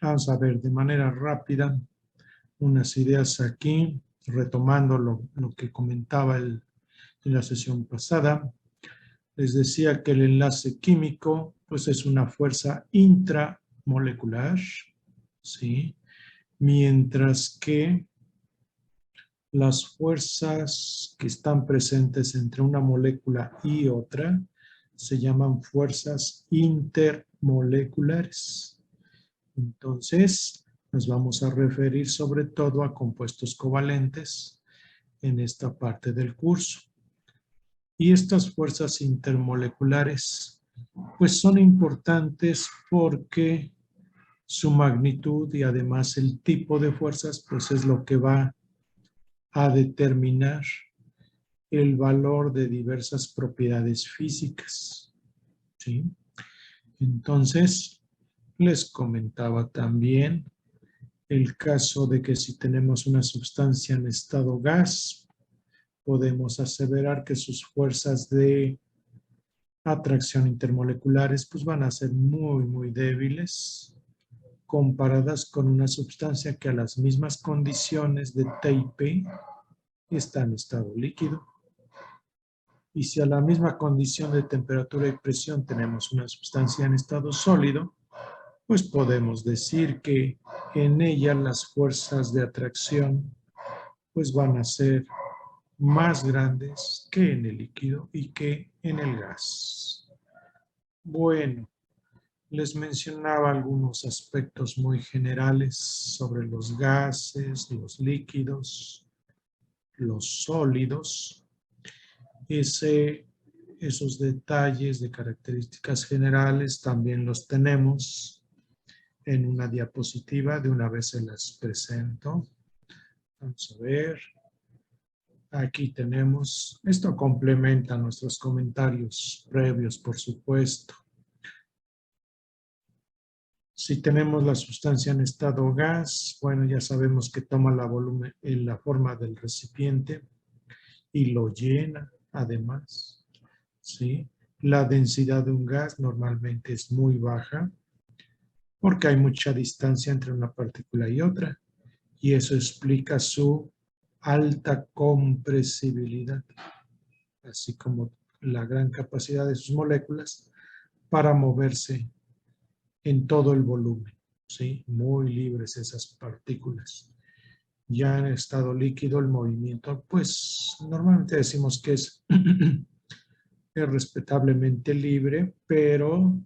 Vamos a ver de manera rápida unas ideas aquí, retomando lo que comentaba en la sesión pasada. Les decía que el enlace químico pues es una fuerza intramolecular, ¿sí? Mientras que las fuerzas que están presentes entre una molécula y otra se llaman fuerzas intermoleculares. Entonces, nos vamos a referir sobre todo a compuestos covalentes en esta parte del curso. Y estas fuerzas intermoleculares, pues son importantes porque su magnitud y además el tipo de fuerzas, pues es lo que va a determinar el valor de diversas propiedades físicas, ¿sí? Entonces, les comentaba también el caso de que si tenemos una sustancia en estado gas, podemos aseverar que sus fuerzas de atracción intermoleculares pues van a ser muy débiles comparadas con una sustancia que a las mismas condiciones de TIP está en estado líquido. Y si a la misma condición de temperatura y presión tenemos una sustancia en estado sólido, pues podemos decir que en ella las fuerzas de atracción pues van a ser más grandes que en el líquido y que en el gas. Bueno, les mencionaba algunos aspectos muy generales sobre los gases, los líquidos, los sólidos. Esos detalles de características generales también los tenemos en una diapositiva. De una vez se las presento. Vamos a ver. Aquí tenemos, esto complementa nuestros comentarios previos, por supuesto. Si tenemos la sustancia en estado gas, bueno, ya sabemos que toma volumen en la forma del recipiente y lo llena, además, ¿sí? La densidad de un gas normalmente es muy baja porque hay mucha distancia entre una partícula y otra, y eso explica su alta compresibilidad, así como la gran capacidad de sus moléculas para moverse en todo el volumen, ¿sí? Muy libres esas partículas. Ya en estado líquido el movimiento, pues normalmente decimos que es respetablemente libre, pero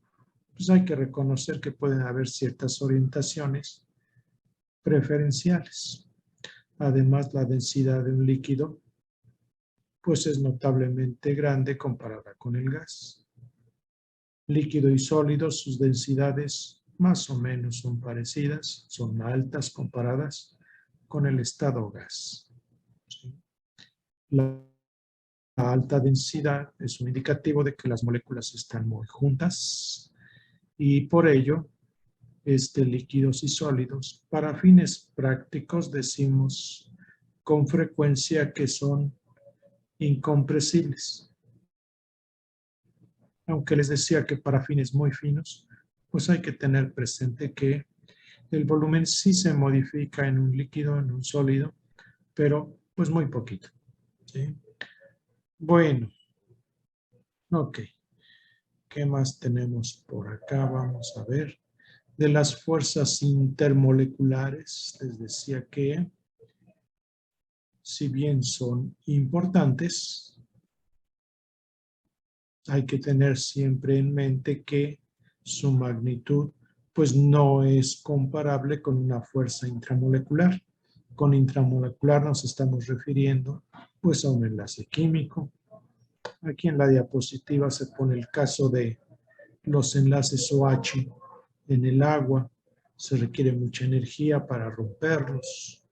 pues hay que reconocer que pueden haber ciertas orientaciones preferenciales. Además, la densidad de un líquido pues es notablemente grande comparada con el gas. Líquido y sólido, sus densidades más o menos son parecidas, son altas comparadas con el estado gas. ¿Sí? La alta densidad es un indicativo de que las moléculas están muy juntas y por ello, líquidos y sólidos, para fines prácticos decimos con frecuencia que son incompresibles. Aunque les decía que para fines muy finos, pues hay que tener presente que el volumen sí se modifica en un líquido, en un sólido, pero pues muy poquito, ¿sí? Bueno, ok. ¿Qué más tenemos por acá? Vamos a ver. De las fuerzas intermoleculares, les decía que si bien son importantes, hay que tener siempre en mente que su magnitud pues no es comparable con una fuerza intramolecular. Con intramolecular nos estamos refiriendo pues a un enlace químico. Aquí en la diapositiva se pone el caso de los enlaces OH en el agua. Se requiere mucha energía para romperlos.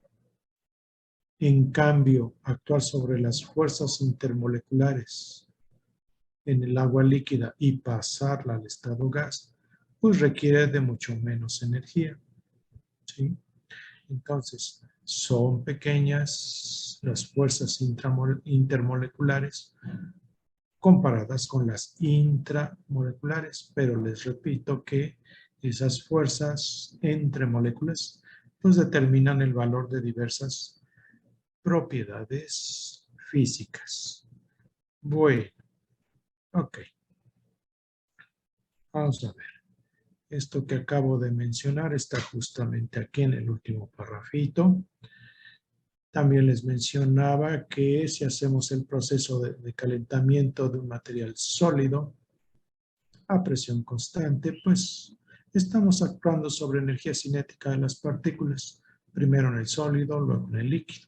En cambio, actuar sobre las fuerzas intermoleculares en el agua líquida y pasarla al estado gas, pues requiere de mucho menos energía, ¿sí? Entonces, son pequeñas las fuerzas intermoleculares comparadas con las intramoleculares, pero les repito que Esas fuerzas entre moléculas pues determinan el valor de diversas propiedades físicas. Bueno, ok. Vamos a ver. Esto que acabo de mencionar está justamente aquí en el último parrafito. También les mencionaba que si hacemos el proceso de calentamiento de un material sólido a presión constante, pues estamos actuando sobre energía cinética de las partículas, primero en el sólido, luego en el líquido.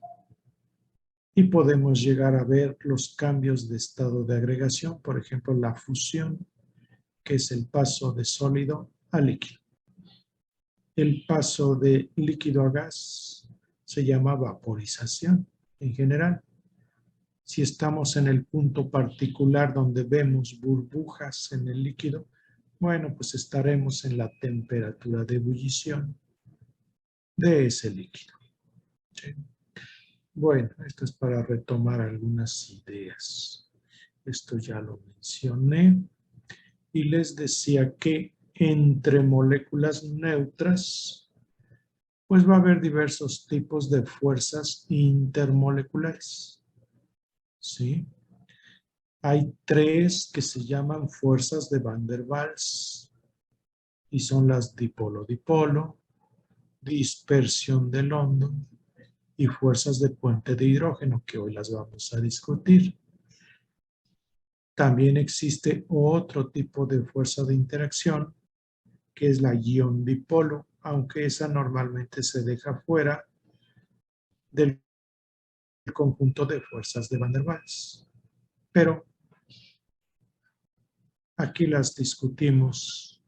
Y podemos llegar a ver los cambios de estado de agregación, por ejemplo, la fusión, que es el paso de sólido a líquido. El paso de líquido a gas se llama vaporización en general. Si estamos en el punto particular donde vemos burbujas en el líquido, bueno, pues estaremos en la temperatura de ebullición de ese líquido. ¿Sí? Bueno, esto es para retomar algunas ideas. Esto ya lo mencioné. Y les decía que entre moléculas neutras, pues va a haber diversos tipos de fuerzas intermoleculares. ¿Sí? Hay tres que se llaman fuerzas de Van der Waals y son las dipolo-dipolo, dispersión de London y fuerzas de puente de hidrógeno, que hoy las vamos a discutir. También existe otro tipo de fuerza de interacción, que es la ion-dipolo, aunque esa normalmente se deja fuera del conjunto de fuerzas de Van der Waals. Pero aquí las discutimos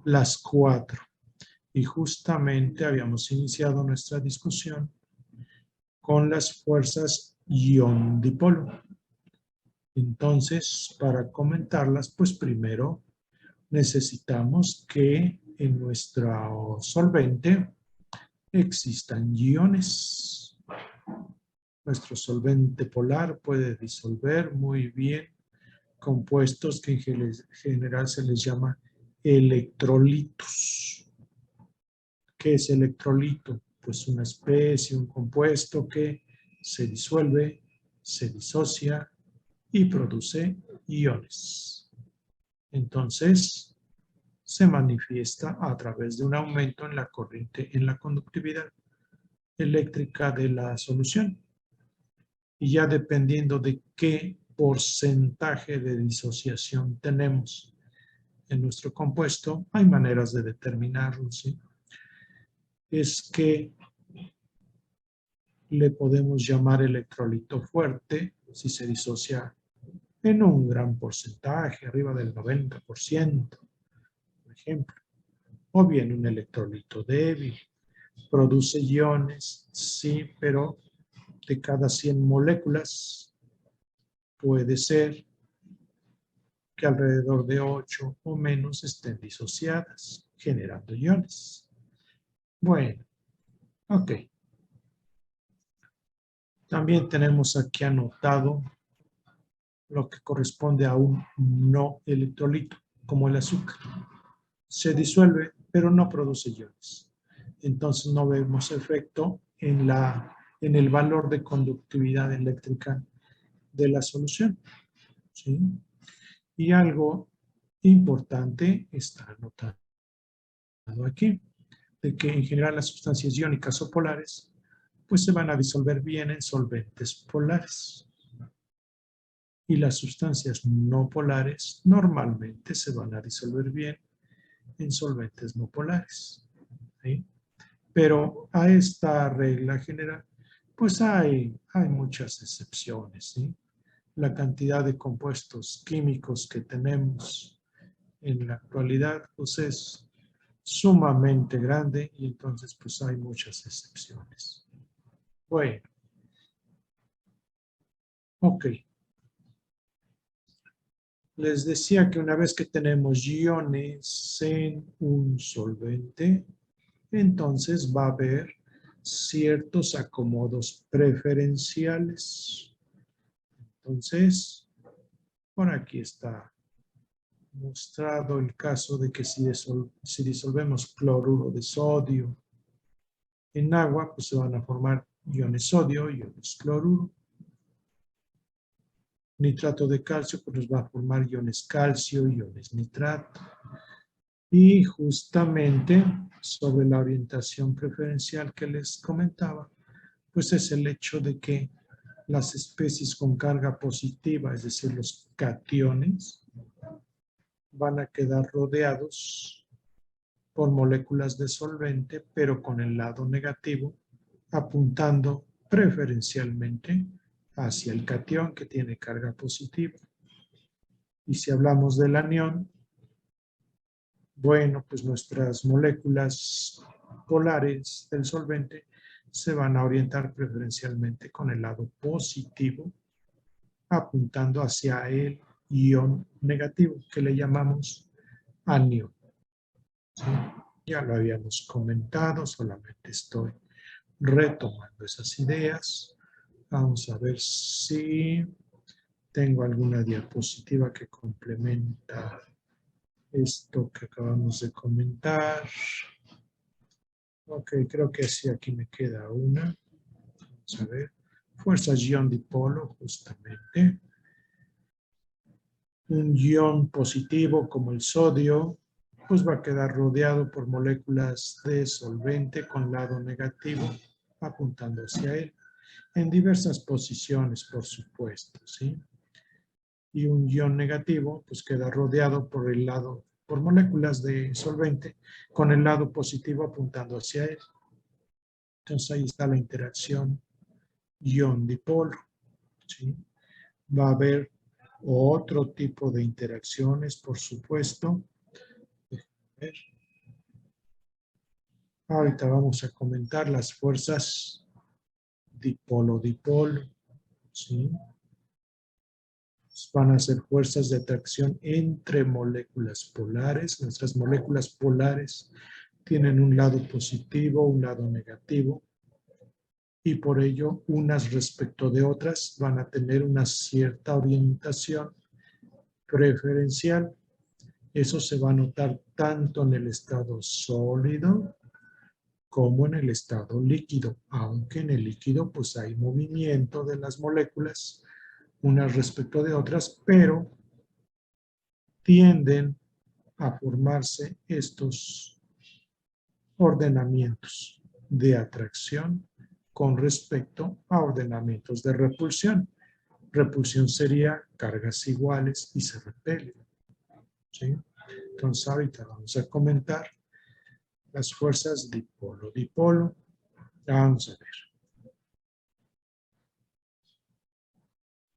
las cuatro. Y justamente habíamos iniciado nuestra discusión con las fuerzas ion-dipolo. Entonces, para comentarlas, pues primero necesitamos que en nuestro solvente existan iones. Nuestro solvente polar puede disolver muy bien compuestos que en general se les llama electrolitos. ¿Qué es electrolito? Pues una especie, un compuesto que se disuelve, se disocia y produce iones. Entonces, se manifiesta a través de un aumento en la corriente, en la conductividad eléctrica de la solución. Y ya dependiendo de qué porcentaje de disociación tenemos en nuestro compuesto, hay maneras de determinarlo, ¿sí? Es que le podemos llamar electrolito fuerte si se disocia en un gran porcentaje, arriba del 90%, por ejemplo. O bien un electrolito débil. Produce iones, sí, pero de cada 100 moléculas puede ser que alrededor de 8 o menos estén disociadas, generando iones. Bueno, ok. También tenemos aquí anotado lo que corresponde a un no electrolito, como el azúcar. Se disuelve, pero no produce iones. Entonces no vemos efecto en el valor de conductividad eléctrica de la solución. ¿Sí? Y algo importante está anotado aquí, de que en general las sustancias iónicas o polares pues se van a disolver bien en solventes polares. Y las sustancias no polares normalmente se van a disolver bien en solventes no polares. ¿Sí? Pero a esta regla general, pues hay muchas excepciones. ¿Sí? La cantidad de compuestos químicos que tenemos en la actualidad, pues es sumamente grande y entonces pues hay muchas excepciones. Bueno, ok. Les decía que una vez que tenemos iones en un solvente, entonces va a haber ciertos acomodos preferenciales. Entonces, por aquí está mostrado el caso de que si disolvemos cloruro de sodio en agua, pues se van a formar iones sodio y iones cloruro. Nitrato de calcio, pues nos va a formar iones calcio y iones nitrato. Y justamente sobre la orientación preferencial que les comentaba, pues es el hecho de que las especies con carga positiva, es decir, los cationes, van a quedar rodeados por moléculas de solvente, pero con el lado negativo, apuntando preferencialmente hacia el catión que tiene carga positiva. Y si hablamos del anión, bueno, pues nuestras moléculas polares del solvente se van a orientar preferencialmente con el lado positivo, apuntando hacia el ion negativo, que le llamamos anión. ¿Sí? Ya lo habíamos comentado, solamente estoy retomando esas ideas. Vamos a ver si tengo alguna diapositiva que complementa esto que acabamos de comentar. Ok, creo que sí, aquí me queda una. Vamos a ver. Fuerzas ion-dipolo, justamente. Un ion positivo como el sodio, pues va a quedar rodeado por moléculas de solvente con lado negativo, apuntando hacia él, en diversas posiciones, por supuesto, ¿sí? Y un ion negativo, pues queda rodeado por el lado, por moléculas de solvente, con el lado positivo apuntando hacia él. Entonces ahí está la interacción ion-dipolo, ¿sí? Va a haber otro tipo de interacciones, por supuesto. Ver. Ahorita vamos a comentar las fuerzas dipolo-dipolo, ¿sí? Van a ser fuerzas de atracción entre moléculas polares. Nuestras moléculas polares tienen un lado positivo, un lado negativo, y por ello unas respecto de otras van a tener una cierta orientación preferencial. Eso se va a notar tanto en el estado sólido como en el estado líquido, aunque en el líquido pues hay movimiento de las moléculas unas respecto de otras, pero tienden a formarse estos ordenamientos de atracción con respecto a ordenamientos de repulsión. Repulsión sería cargas iguales y se repelen, ¿sí? Entonces ahorita vamos a comentar las fuerzas dipolo-dipolo. Vamos a ver.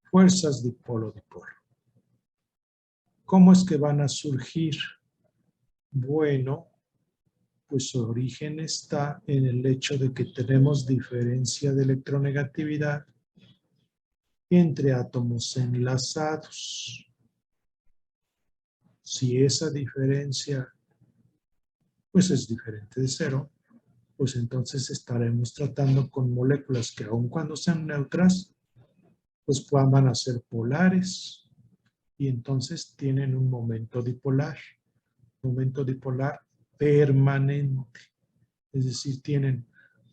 Fuerzas dipolo-dipolo. ¿Cómo es que van a surgir? Bueno, pues su origen está en el hecho de que tenemos diferencia de electronegatividad entre átomos enlazados. Si esa diferencia pues es diferente de cero, pues entonces estaremos tratando con moléculas que aun cuando sean neutras, pues van a ser polares y entonces tienen un momento dipolar permanente. Es decir, tienen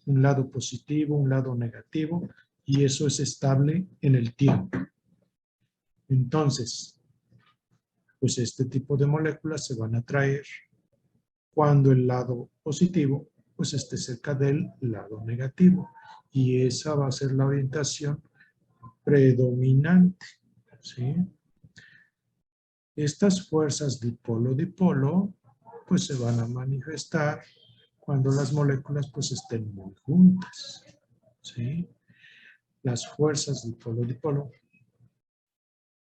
un lado positivo, un lado negativo, y eso es estable en el tiempo. Entonces, pues este tipo de moléculas se van a traer cuando el lado positivo pues esté cerca del lado negativo. Y esa va a ser la orientación predominante, ¿sí? Estas fuerzas dipolo-dipolo pues se van a manifestar cuando las moléculas pues estén muy juntas, ¿sí? Las fuerzas dipolo-dipolo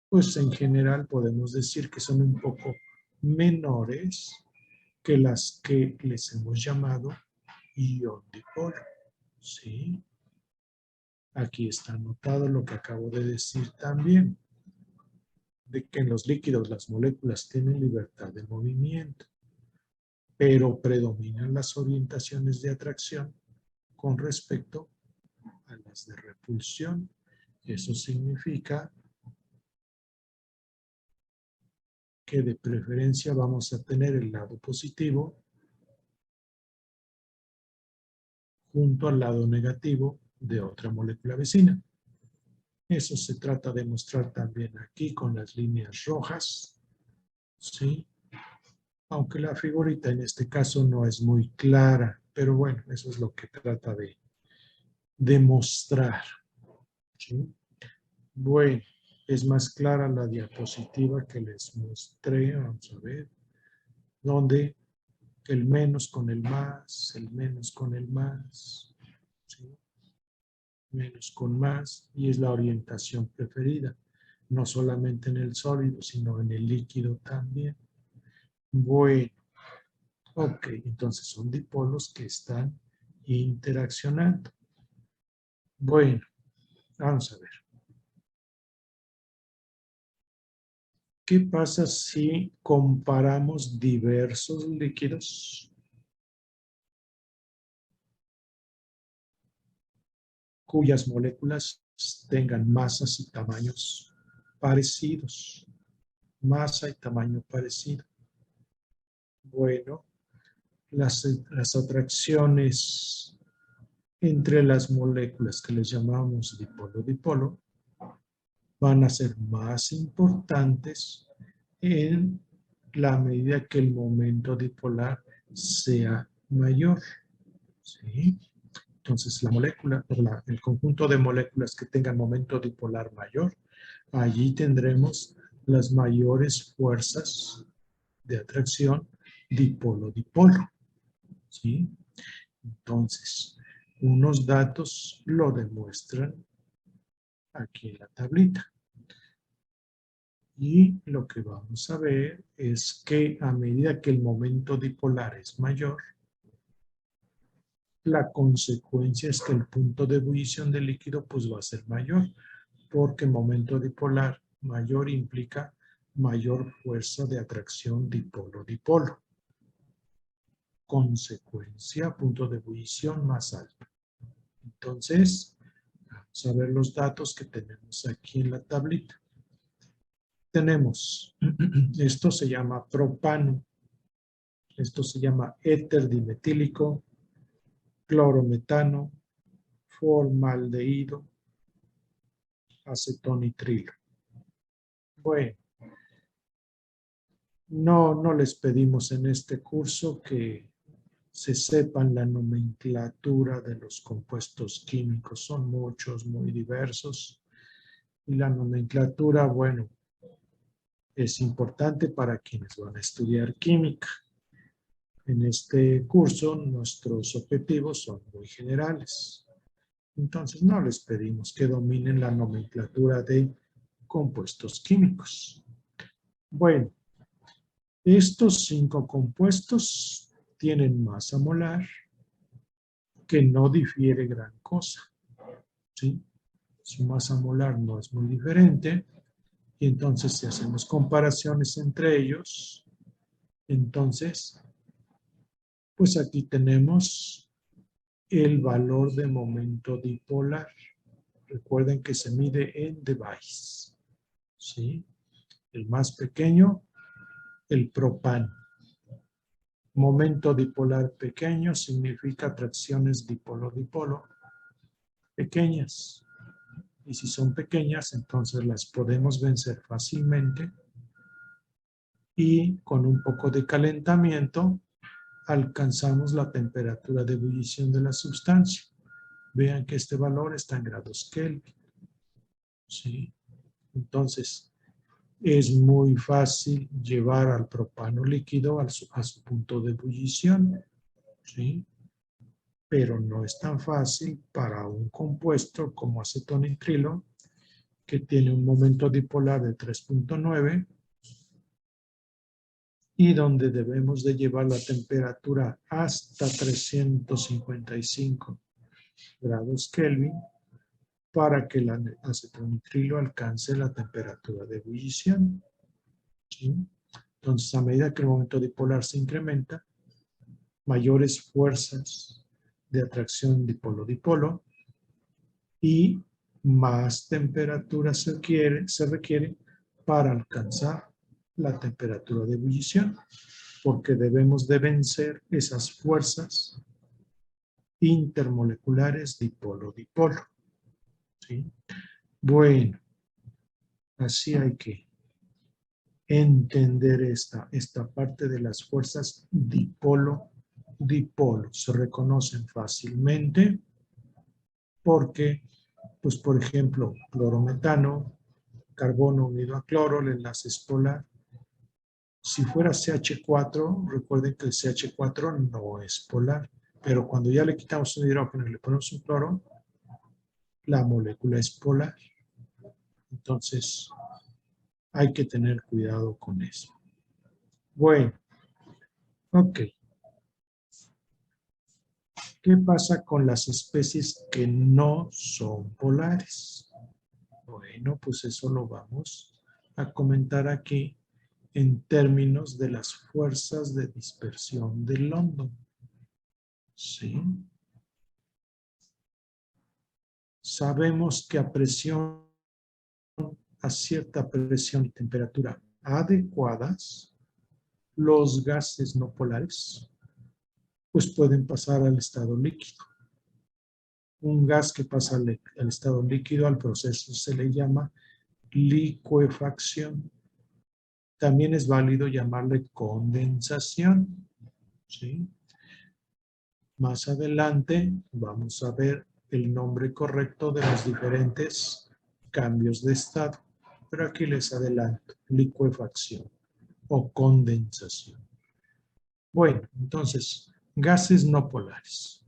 pues en general podemos decir que son un poco menores que las que les hemos llamado ion-dipolo, ¿sí? Aquí está anotado lo que acabo de decir también, de que en los líquidos las moléculas tienen libertad de movimiento, pero predominan las orientaciones de atracción con respecto a las de repulsión. Eso significa que de preferencia vamos a tener el lado positivo junto al lado negativo de otra molécula vecina. Eso se trata de mostrar también aquí con las líneas rojas, ¿sí? Aunque la figurita en este caso no es muy clara, pero bueno, eso es lo que trata de demostrar, ¿sí? Bueno, es más clara la diapositiva que les mostré, vamos a ver, donde el menos con el más, el menos con el más, ¿sí? Menos con más, y es la orientación preferida, no solamente en el sólido, sino en el líquido también. Bueno, ok, entonces son dipolos que están interaccionando. Bueno, vamos a ver. ¿Qué pasa si comparamos diversos líquidos cuyas moléculas tengan masas y tamaños parecidos? Masa y tamaño parecido. Bueno, las atracciones entre las moléculas que les llamamos dipolo-dipolo van a ser más importantes en la medida que el momento dipolar sea mayor. ¿Sí? Entonces, la molécula, el conjunto de moléculas que tengan momento dipolar mayor, allí tendremos las mayores fuerzas de atracción dipolo-dipolo. ¿Sí? Entonces, unos datos lo demuestran aquí en la tablita. Y lo que vamos a ver es que a medida que el momento dipolar es mayor, la consecuencia es que el punto de ebullición del líquido pues va a ser mayor, porque momento dipolar mayor implica mayor fuerza de atracción dipolo-dipolo. Consecuencia, punto de ebullición más alto. Entonces, vamos a ver los datos que tenemos aquí en la tablita. Tenemos, esto se llama propano, esto se llama éter dimetílico, clorometano, formaldehído, acetonitrilo. Bueno, no les pedimos en este curso que se sepan la nomenclatura de los compuestos químicos. Son muchos, muy diversos. Y la nomenclatura, bueno, es importante para quienes van a estudiar química. En este curso, nuestros objetivos son muy generales. Entonces, no les pedimos que dominen la nomenclatura de compuestos químicos. Bueno, estos 5 compuestos tienen masa molar que no difiere gran cosa, ¿sí? Su masa molar no es muy diferente y entonces si hacemos comparaciones entre ellos, entonces, pues aquí tenemos el valor de momento dipolar. Recuerden que se mide en device, ¿sí? El más pequeño, el propano. Momento dipolar pequeño significa atracciones dipolo-dipolo pequeñas. Y si son pequeñas, entonces las podemos vencer fácilmente y con un poco de calentamiento alcanzamos la temperatura de ebullición de la sustancia. Vean que este valor está en grados Kelvin. ¿Sí? Entonces, es muy fácil llevar al propano líquido a su punto de ebullición, ¿sí? Pero no es tan fácil para un compuesto como acetonitrilo, que tiene un momento dipolar de 3.9 y donde debemos de llevar la temperatura hasta 355 grados Kelvin para que el acetonitrilo alcance la temperatura de ebullición. ¿Sí? Entonces, a medida que el momento dipolar se incrementa, mayores fuerzas de atracción dipolo-dipolo y más temperatura se requiere para alcanzar la temperatura de ebullición, porque debemos de vencer esas fuerzas intermoleculares dipolo-dipolo. ¿Sí? Bueno, así hay que entender esta parte de las fuerzas dipolo-dipolo. Se reconocen fácilmente porque, pues por ejemplo, clorometano, carbono unido a cloro, el enlace es polar. Si fuera CH4, recuerden que el CH4 no es polar, pero cuando ya le quitamos un hidrógeno y le ponemos un cloro, la molécula es polar. Entonces, hay que tener cuidado con eso. Bueno, ok. ¿Qué pasa con las especies que no son polares? Bueno, pues eso lo vamos a comentar aquí en términos de las fuerzas de dispersión de London. ¿Sí? Sabemos que a cierta presión y temperatura adecuadas, los gases no polares pues pueden pasar al estado líquido. Un gas que pasa al estado líquido, al proceso se le llama licuefacción. También es válido llamarle condensación. ¿Sí? Más adelante vamos a ver el nombre correcto de los diferentes cambios de estado. Pero aquí les adelanto, licuefacción o condensación. Bueno, entonces, gases no polares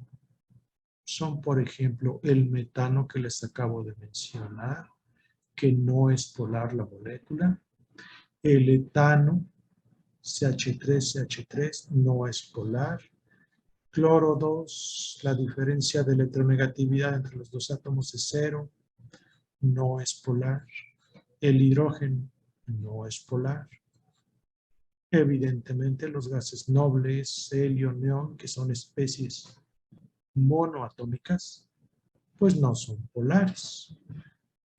son, por ejemplo, el metano que les acabo de mencionar, que no es polar la molécula, el etano, CH3, no es polar, cloro 2, la diferencia de electronegatividad entre los dos átomos es 0, no es polar, el hidrógeno no es polar. Evidentemente los gases nobles, helio, neón, que son especies monoatómicas, pues no son polares.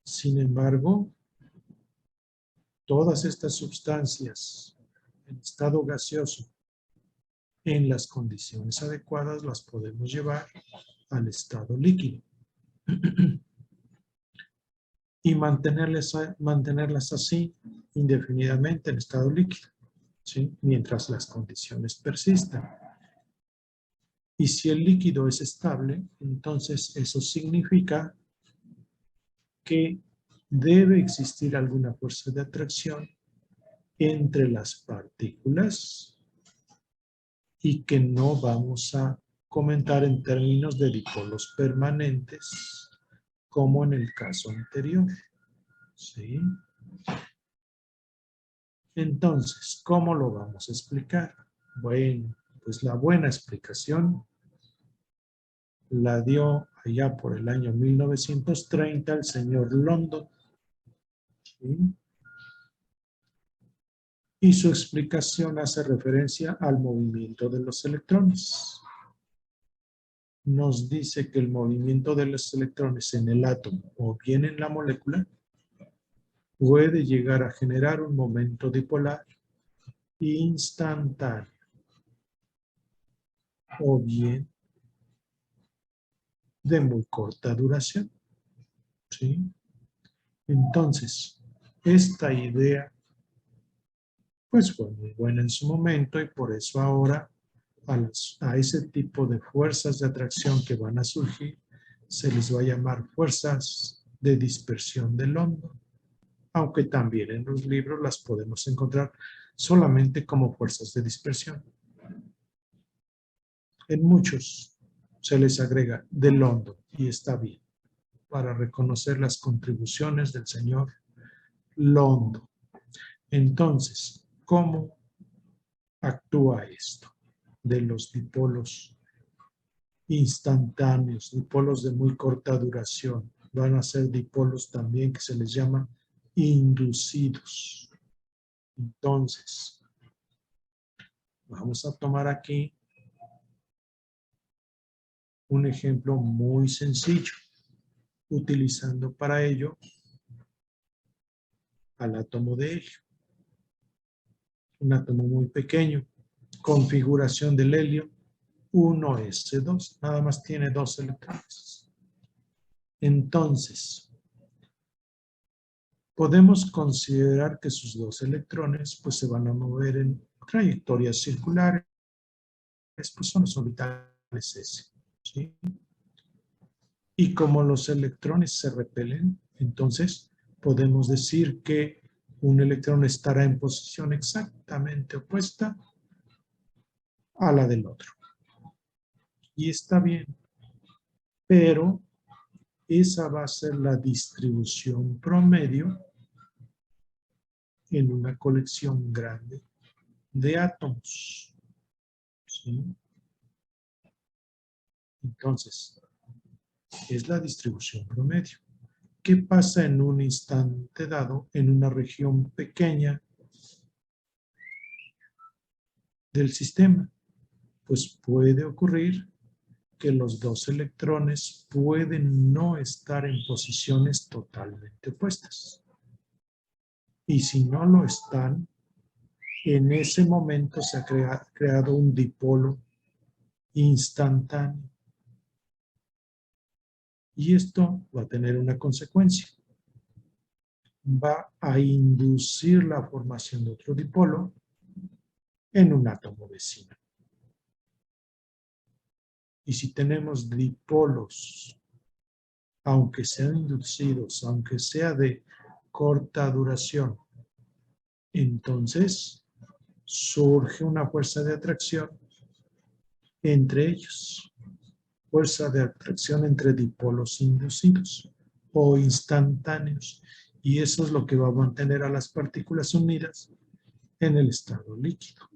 Sin embargo, todas estas sustancias en estado gaseoso, en las condiciones adecuadas, las podemos llevar al estado líquido y mantenerlas así indefinidamente en estado líquido, ¿sí? Mientras las condiciones persistan. Y si el líquido es estable, entonces eso significa que debe existir alguna fuerza de atracción entre las partículas y que no vamos a comentar en términos de dipolos permanentes como en el caso anterior. ¿Sí? Entonces, ¿cómo lo vamos a explicar? Bueno, pues la buena explicación la dio allá por el año 1930 el señor London. ¿Sí? Y su explicación hace referencia al movimiento de los electrones. Nos dice que el movimiento de los electrones en el átomo o bien en la molécula puede llegar a generar un momento dipolar instantáneo o bien de muy corta duración. ¿Sí? Entonces, esta idea pues fue muy buena en su momento y por eso ahora a ese tipo de fuerzas de atracción que van a surgir se les va a llamar fuerzas de dispersión del London, aunque también en los libros las podemos encontrar solamente como fuerzas de dispersión. En muchos se les agrega de London y está bien para reconocer las contribuciones del señor London. Entonces, ¿cómo actúa esto de los dipolos instantáneos, dipolos de muy corta duración? Van a ser dipolos también que se les llama inducidos. Entonces, vamos a tomar aquí un ejemplo muy sencillo, utilizando para ello al átomo de helio. un átomo muy pequeño. Configuración del helio, 1s2, nada más tiene 2 electrones. Entonces, podemos considerar que sus 2 electrones pues, se van a mover en trayectorias circulares, pues son los orbitales S, ¿sí? Y como los electrones se repelen, entonces podemos decir que un electrón estará en posición exactamente opuesta a la del otro. Y está bien, pero esa va a ser la distribución promedio en una colección grande de átomos, ¿sí? Entonces, es la distribución promedio. ¿Qué pasa en un instante dado en una región pequeña del sistema? Pues puede ocurrir que los 2 electrones pueden no estar en posiciones totalmente opuestas. Y si no lo están, en ese momento se ha creado un dipolo instantáneo. Y esto va a tener una consecuencia. Va a inducir la formación de otro dipolo en un átomo vecino. Y si tenemos dipolos, aunque sean inducidos, aunque sea de corta duración, entonces surge una fuerza de atracción entre ellos. Fuerza de atracción entre dipolos inducidos o instantáneos. Y eso es lo que va a mantener a las partículas unidas en el estado líquido.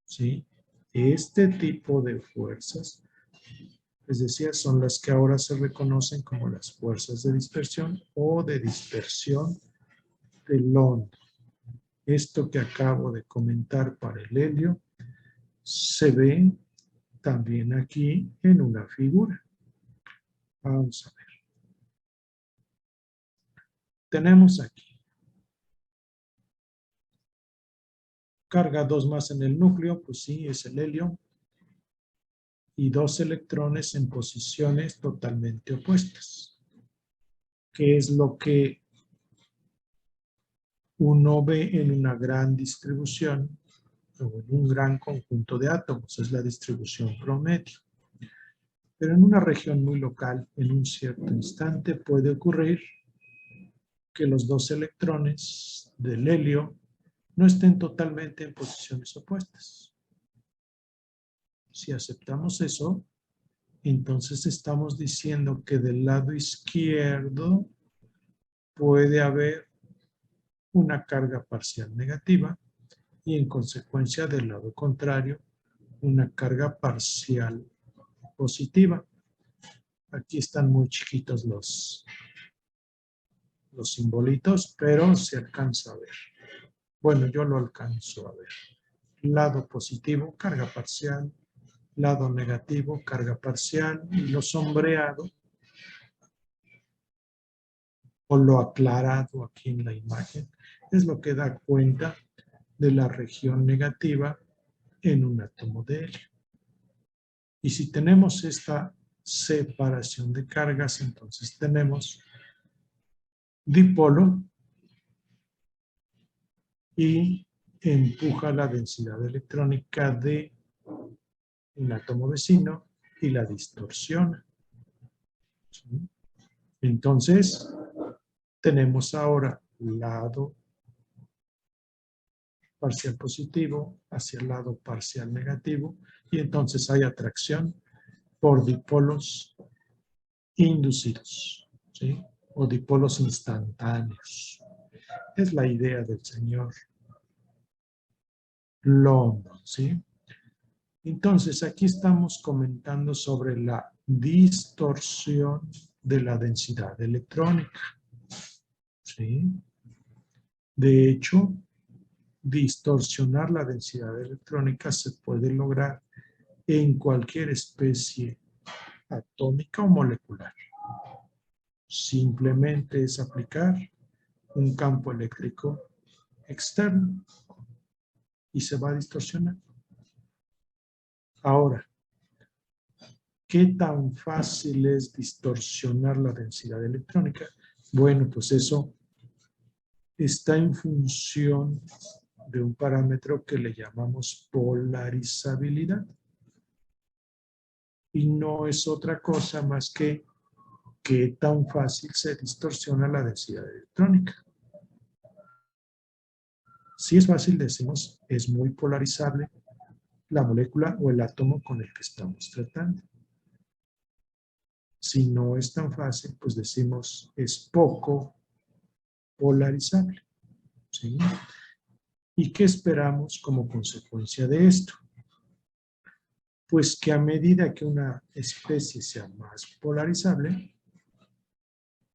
¿Sí? Este tipo de fuerzas, les decía, son las que ahora se reconocen como las fuerzas de dispersión o de dispersión de London. Esto que acabo de comentar para el helio se ve también aquí en una figura. Vamos a ver. Tenemos aquí carga 2 más en el núcleo, pues sí, es el helio, y 2 electrones en posiciones totalmente opuestas, que es lo que uno ve en una gran distribución o en un gran conjunto de átomos, es la distribución promedio. Pero en una región muy local, en un cierto instante, puede ocurrir que los 2 electrones del helio no estén totalmente en posiciones opuestas. Si aceptamos eso, entonces estamos diciendo que del lado izquierdo puede haber una carga parcial negativa y en consecuencia del lado contrario una carga parcial positiva. Aquí están muy chiquitos los simbolitos, pero se alcanza a ver. Bueno, yo lo alcanzo a ver. Lado positivo, carga parcial. Lado negativo, carga parcial. Y lo sombreado o lo aclarado aquí en la imagen es lo que da cuenta de la región negativa en un átomo de helio. Y si tenemos esta separación de cargas, entonces tenemos dipolo y empuja la densidad electrónica de un átomo vecino y la distorsiona. ¿Sí? Entonces, tenemos ahora lado parcial positivo hacia el lado parcial negativo y entonces hay atracción por dipolos inducidos, ¿sí? O dipolos instantáneos. Es la idea del señor London, ¿sí? Entonces, aquí estamos comentando sobre la distorsión de la densidad electrónica, ¿sí? De hecho, distorsionar la densidad electrónica se puede lograr en cualquier especie atómica o molecular. Simplemente es aplicar un campo eléctrico externo y se va a distorsionar. Ahora, ¿qué tan fácil es distorsionar la densidad electrónica? Bueno, pues eso está en función de un parámetro que le llamamos polarizabilidad. Y no es otra cosa más que qué tan fácil se distorsiona la densidad electrónica. Si es fácil, decimos, es muy polarizable la molécula o el átomo con el que estamos tratando. Si no es tan fácil, pues decimos, es poco polarizable. ¿Sí? ¿Y qué esperamos como consecuencia de esto? Pues que a medida que una especie sea más polarizable,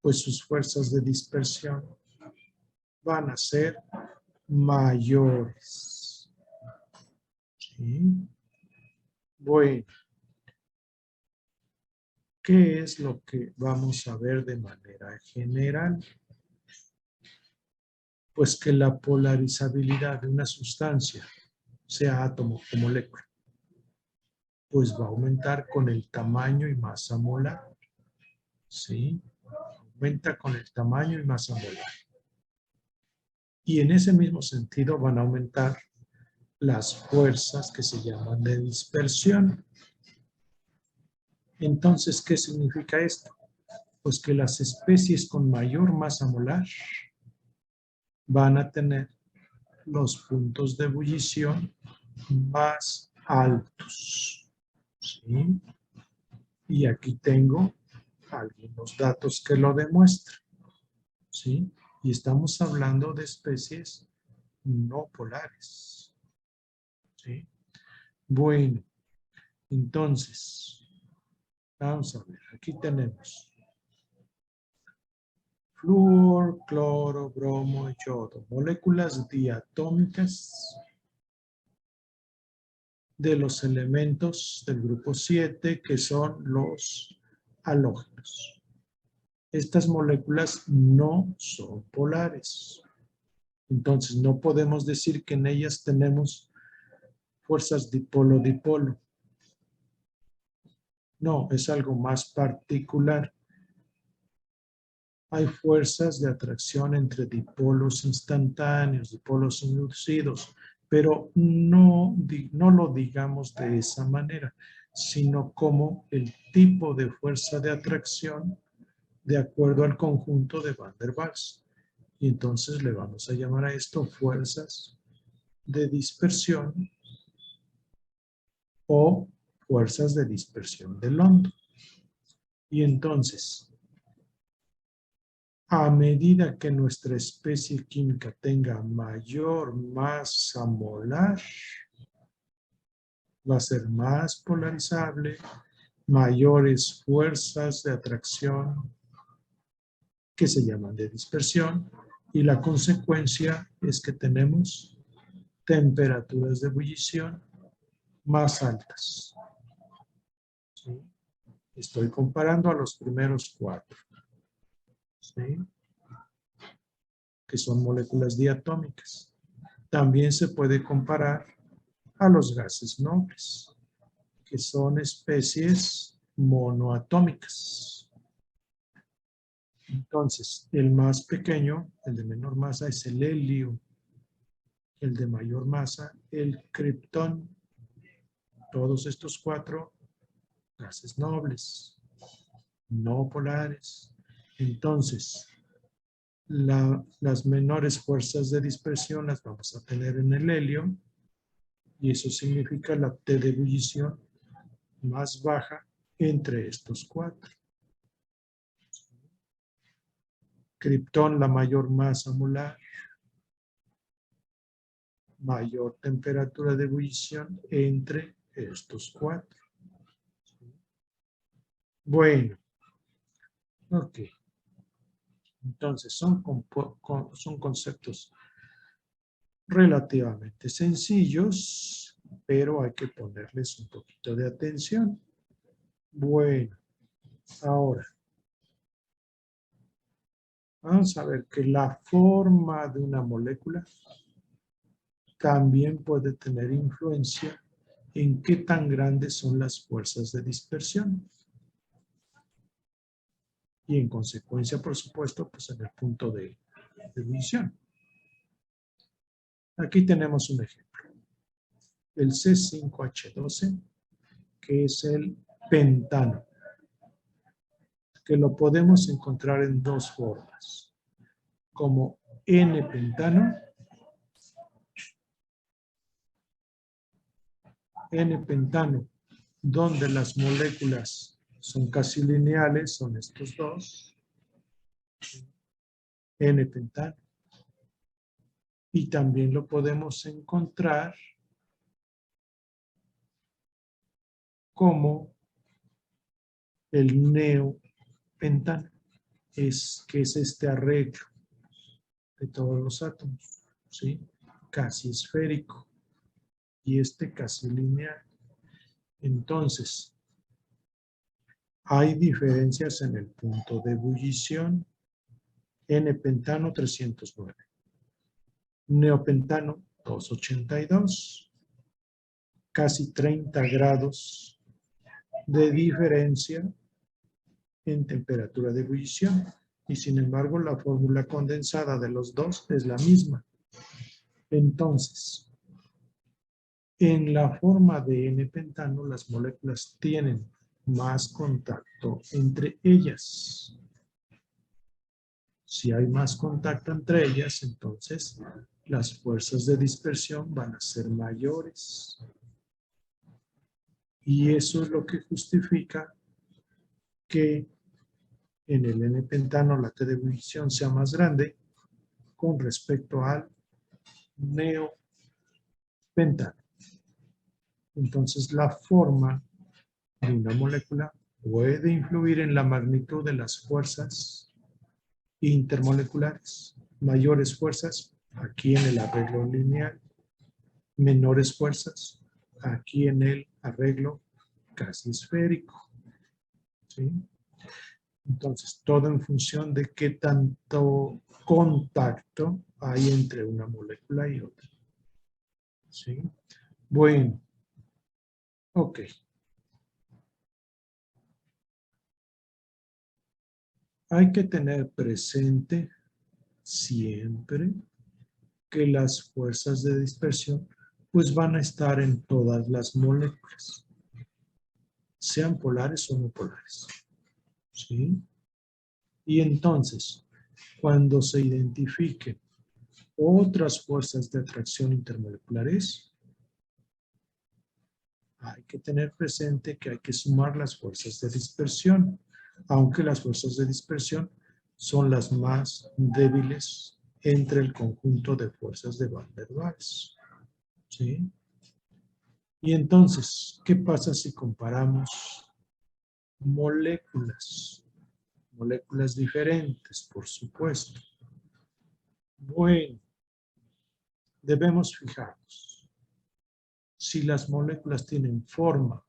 pues sus fuerzas de dispersión van a ser mayores. ¿Sí? Bueno, ¿qué es lo que vamos a ver de manera general? Pues que la polarizabilidad de una sustancia, sea átomo o molécula, pues va a aumentar con el tamaño y masa molar. ¿Sí? Aumenta con el tamaño y masa molar. Y en ese mismo sentido van a aumentar las fuerzas que se llaman de dispersión. Entonces, ¿qué significa esto? Pues que las especies con mayor masa molar van a tener los puntos de ebullición más altos. ¿Sí? Y aquí tengo algunos datos que lo demuestran. ¿Sí? Y estamos hablando de especies no polares. ¿Sí? Bueno, entonces, vamos a ver, aquí tenemos flúor, cloro, bromo y yodo, moléculas diatómicas de los elementos del grupo 7 que son los halógenos. Estas moléculas no son polares. Entonces, no podemos decir que en ellas tenemos fuerzas dipolo-dipolo. No, es algo más particular. Hay fuerzas de atracción entre dipolos instantáneos, dipolos inducidos, pero no lo digamos de esa manera, sino como el tipo de fuerza de atracción de acuerdo al conjunto de Van der Waals. Y entonces le vamos a llamar a esto fuerzas de dispersión o fuerzas de dispersión de London. Y entonces, a medida que nuestra especie química tenga mayor masa molar, va a ser más polarizable, mayores fuerzas de atracción que se llaman de dispersión, y la consecuencia es que tenemos temperaturas de ebullición más altas. ¿Sí? Estoy comparando a los primeros 4. ¿Sí? Que son moléculas diatómicas. También se puede comparar a los gases nobles, que son especies monoatómicas. Entonces, el más pequeño, el de menor masa, es el helio. El de mayor masa, el criptón. Todos estos 4 gases nobles, no polares. Entonces, las menores fuerzas de dispersión las vamos a tener en el helio, y eso significa la T de ebullición más baja entre estos 4. Criptón, la mayor masa molar, mayor temperatura de ebullición entre estos 4. Bueno, ok. Entonces son conceptos relativamente sencillos, pero hay que ponerles un poquito de atención. Bueno, ahora vamos a ver que la forma de una molécula también puede tener influencia en qué tan grandes son las fuerzas de dispersión. Y en consecuencia, por supuesto, pues en el punto de ebullición. Aquí tenemos un ejemplo. El C5H12, que es el pentano, que lo podemos encontrar en dos formas, como N-pentano, donde las moléculas son casi lineales, son estos dos, N-pentano. Y también lo podemos encontrar como el neopentano, que es este arreglo de todos los átomos, ¿sí? Casi esférico y este casi lineal. Entonces, hay diferencias en el punto de ebullición. N-pentano 309, neopentano 282, casi 30 grados de diferencia en temperatura de ebullición. Y sin embargo, la fórmula condensada de los dos es la misma. Entonces, en la forma de N-pentano, las moléculas tienen más contacto entre ellas. Si hay más contacto entre ellas, entonces las fuerzas de dispersión van a ser mayores. Y eso es lo que justifica que en el N-pentano la T de ebullición sea más grande con respecto al neopentano. Entonces la forma de una molécula puede influir en la magnitud de las fuerzas intermoleculares. Mayores fuerzas aquí en el arreglo lineal, menores fuerzas aquí en el arreglo casi esférico. ¿Sí? Entonces, todo en función de qué tanto contacto hay entre una molécula y otra. ¿Sí? Bueno, ok. Hay que tener presente siempre que las fuerzas de dispersión pues van a estar en todas las moléculas, sean polares o no polares. ¿Sí? Y entonces, cuando se identifiquen otras fuerzas de atracción intermoleculares, hay que tener presente que hay que sumar las fuerzas de dispersión, aunque las fuerzas de dispersión son las más débiles entre el conjunto de fuerzas de Van der Waals. ¿Sí? Y entonces, ¿qué pasa si comparamos moléculas? Moléculas diferentes, por supuesto. Bueno, debemos fijarnos. Si las moléculas tienen forma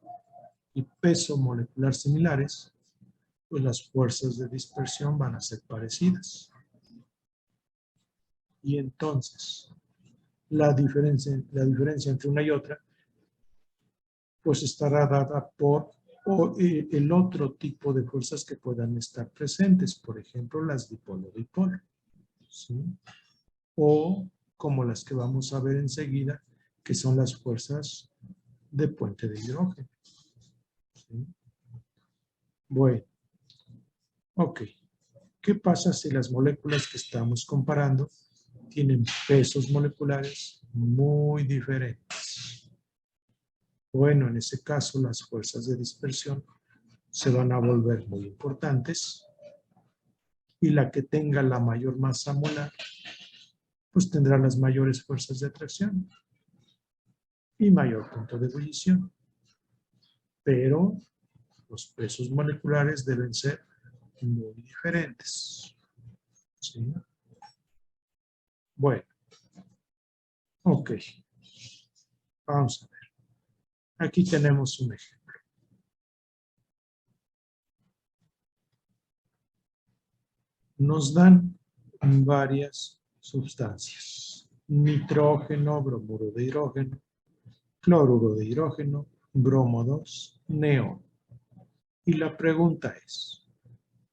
y peso molecular similares, pues las fuerzas de dispersión van a ser parecidas. Y entonces, la diferencia entre una y otra, pues estará dada por el otro tipo de fuerzas que puedan estar presentes, por ejemplo, las dipolo-dipolo, ¿sí? O como las que vamos a ver enseguida, que son las fuerzas de puente de hidrógeno. ¿Sí? Bueno, ok. ¿Qué pasa si las moléculas que estamos comparando tienen pesos moleculares muy diferentes? Bueno, en ese caso las fuerzas de dispersión se van a volver muy importantes y la que tenga la mayor masa molar pues tendrá las mayores fuerzas de atracción y mayor punto de ebullición. Pero los pesos moleculares deben ser muy diferentes. ¿Sí? Bueno, ok. Vamos a ver. Aquí tenemos un ejemplo. Nos dan varias sustancias. nitrógeno, bromuro de hidrógeno, cloruro de hidrógeno, bromo 2, neón. Y la pregunta es,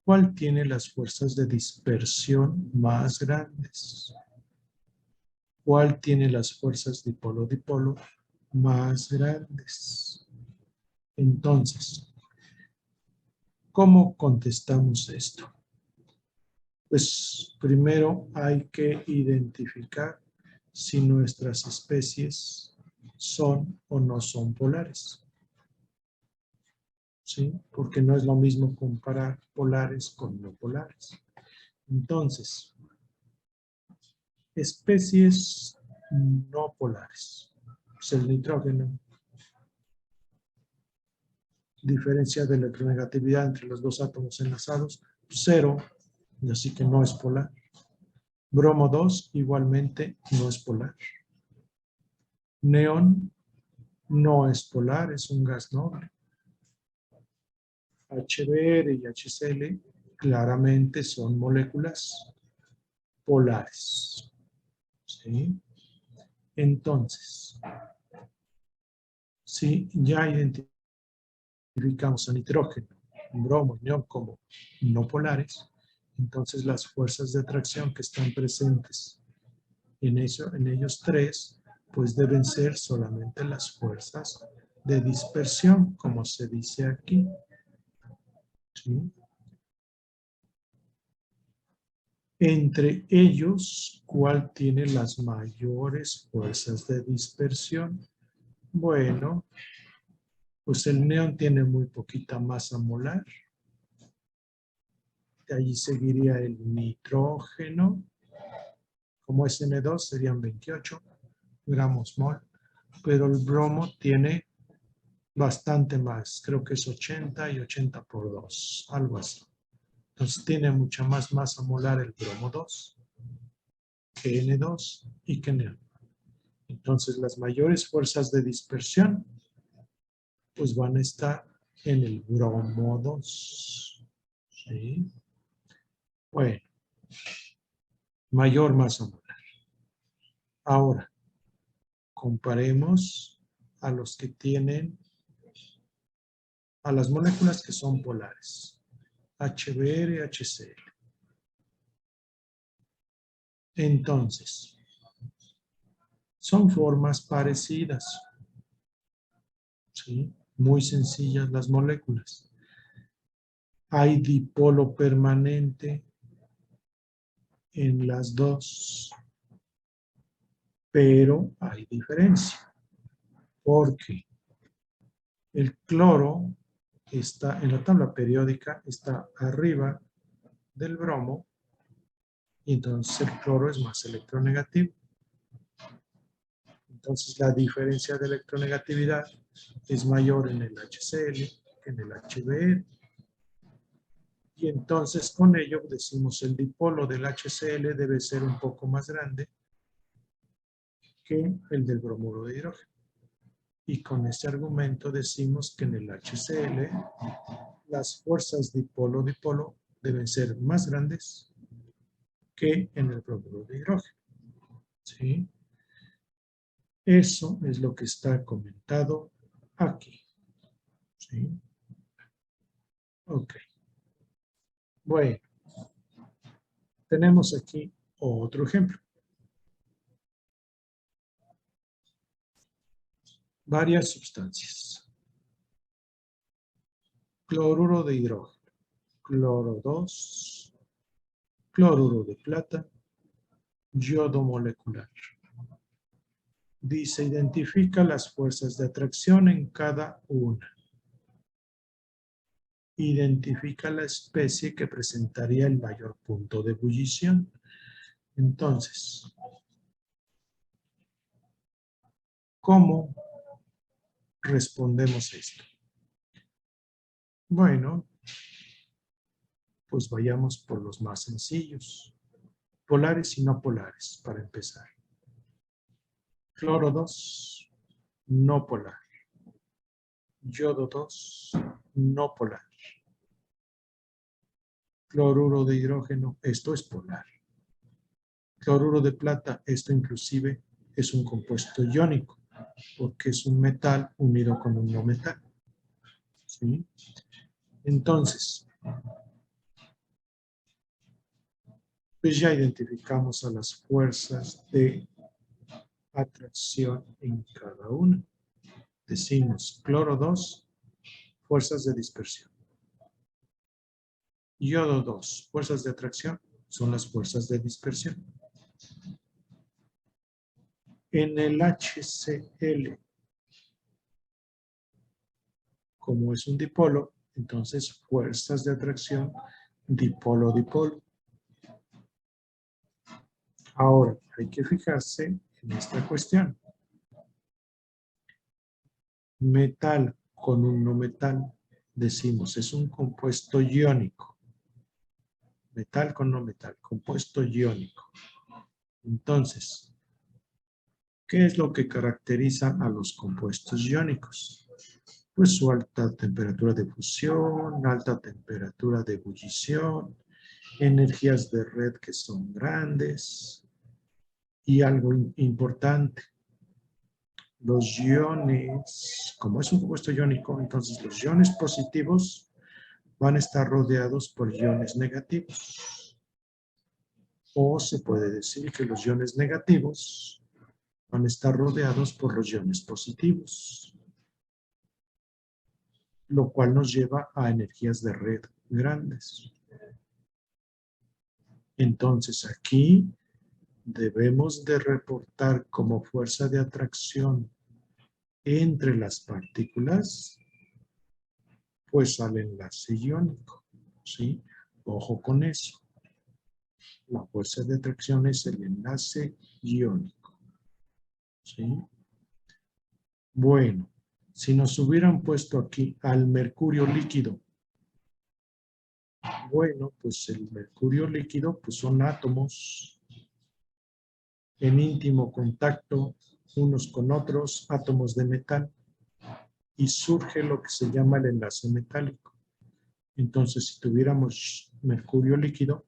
¿cuál tiene las fuerzas de dispersión más grandes? ¿Cuál tiene las fuerzas dipolo-dipolo más grandes? Entonces, ¿cómo contestamos esto? Pues primero hay que identificar si nuestras especies son o no son polares. ¿Sí? Porque no es lo mismo comparar polares con no polares. Entonces, especies no polares. Pues el nitrógeno, diferencia de electronegatividad entre los dos átomos enlazados, 0, y así que no es polar. Bromo 2 igualmente no es polar. Neón no es polar, es un gas noble. HBr y HCl claramente son moléculas polares. ¿Sí? Entonces, si ya identificamos a nitrógeno, bromo y neón como no polares, entonces las fuerzas de atracción que están presentes en ellos tres, pues deben ser solamente las fuerzas de dispersión, como se dice aquí. ¿Sí? Entre ellos, ¿cuál tiene las mayores fuerzas de dispersión? Bueno, pues el neón tiene muy poquita masa molar. De allí seguiría el nitrógeno. Como es N2 serían 28 gramos mol. Pero el bromo tiene bastante más. Creo que es 80 y 80 por 2. Algo así. Entonces tiene mucha más masa molar el bromo 2 que N2 y que neón. Entonces las mayores fuerzas de dispersión pues van a estar en el bromo 2. ¿Sí? Bueno, mayor masa molar. Ahora, comparemos a los que tienen, a las moléculas que son polares. HBr, HCl. Entonces, son formas parecidas. ¿Sí? Muy sencillas las moléculas. Hay dipolo permanente en las dos, pero hay diferencia. Porque el cloro está en la tabla periódica, está arriba del bromo, y entonces el cloro es más electronegativo. Entonces la diferencia de electronegatividad es mayor en el HCl que en el HBr. Y entonces con ello decimos el dipolo del HCl debe ser un poco más grande que el del bromuro de hidrógeno. Y con este argumento decimos que en el HCl las fuerzas dipolo-dipolo deben ser más grandes que en el bromuro de hidrógeno. ¿Sí? Eso es lo que está comentado aquí. ¿Sí? Ok. Bueno, tenemos aquí otro ejemplo. Varias sustancias. Cloruro de hidrógeno, cloro 2, cloruro de plata, yodo molecular. Dice, identifica las fuerzas de atracción en cada una. Identifica la especie que presentaría el mayor punto de ebullición. Entonces, ¿cómo respondemos esto? Bueno, pues vayamos por los más sencillos. Polares y no polares, para empezar. Cloro 2, no polar. Yodo 2, no polar. Cloruro de hidrógeno, esto es polar. cloruro de plata, esto inclusive es un compuesto iónico, porque es un metal unido con un no metal. ¿Sí? Entonces, pues ya identificamos a las fuerzas de atracción en cada una. Decimos cloro 2, fuerzas de dispersión. Yodo 2, fuerzas de atracción, son las fuerzas de dispersión. En el HCl, como es un dipolo, entonces fuerzas de atracción dipolo-dipolo. Ahora, hay que fijarse en esta cuestión. Metal con un no metal, decimos, es un compuesto iónico. Metal con no metal, compuesto iónico. Entonces, ¿qué es lo que caracteriza a los compuestos iónicos? Pues su alta temperatura de fusión, alta temperatura de ebullición, energías de red que son grandes y algo importante, los iones, como es un compuesto iónico, entonces los iones positivos van a estar rodeados por iones negativos. O se puede decir que los iones negativos van a estar rodeados por los iones positivos, lo cual nos lleva a energías de red grandes. Entonces aquí debemos de reportar como fuerza de atracción entre las partículas, pues al enlace iónico, ¿sí? Ojo con eso. La fuerza de atracción es el enlace iónico, ¿sí? Bueno, si nos hubieran puesto aquí al mercurio líquido, bueno, pues el mercurio líquido pues son átomos en íntimo contacto unos con otros, átomos de metal, y surge lo que se llama el enlace metálico. Entonces, si tuviéramos mercurio líquido,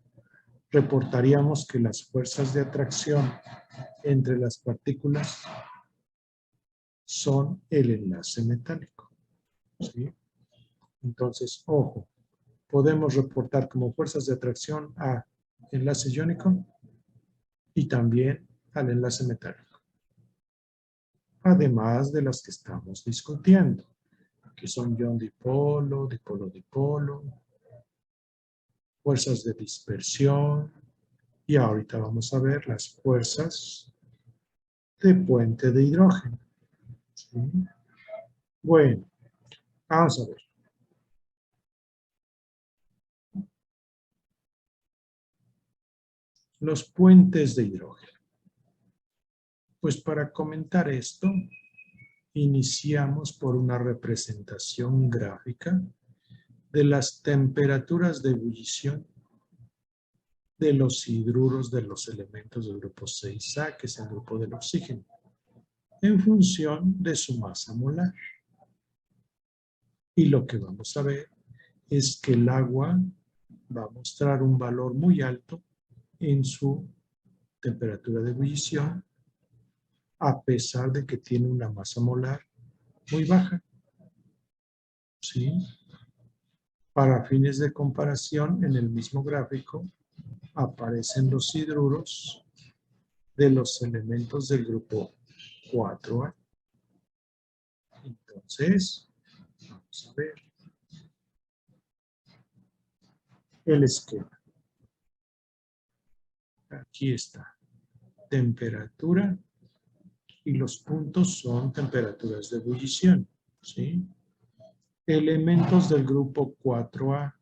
reportaríamos que las fuerzas de atracción entre las partículas son el enlace metálico, ¿sí? Entonces, ojo, podemos reportar como fuerzas de atracción a enlace iónico y también al enlace metálico, además de las que estamos discutiendo, que son ion dipolo, dipolo-dipolo, fuerzas de dispersión, y ahorita vamos a ver las fuerzas de puente de hidrógeno. ¿Sí? Bueno, vamos a ver. Los puentes de hidrógeno. Pues para comentar esto, iniciamos por una representación gráfica de las temperaturas de ebullición de los hidruros de los elementos del grupo 6A, que es el grupo del oxígeno, en función de su masa molar. Y lo que vamos a ver es que el agua va a mostrar un valor muy alto en su temperatura de ebullición, a pesar de que tiene una masa molar muy baja. ¿Sí? Para fines de comparación, en el mismo gráfico aparecen los hidruros de los elementos del grupo 4A. Entonces, vamos a ver el esquema. Aquí está. Temperatura y los puntos son temperaturas de ebullición. ¿Sí? Elementos del grupo 4A,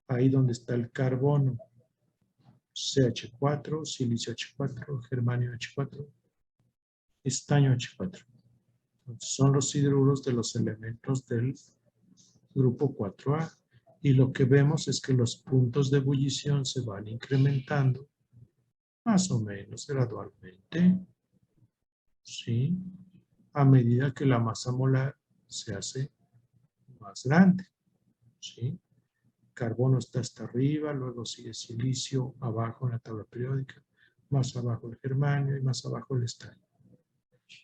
ahí donde está el carbono, CH4, silicio H4, germanio H4, estaño H4. Entonces, son los hidruros de los elementos del grupo 4A. Y lo que vemos es que los puntos de ebullición se van incrementando más o menos gradualmente, ¿sí? A medida que la masa molar se hace más grande, ¿sí? Carbono está hasta arriba, luego sigue silicio abajo en la tabla periódica, más abajo el germanio y más abajo el estaño.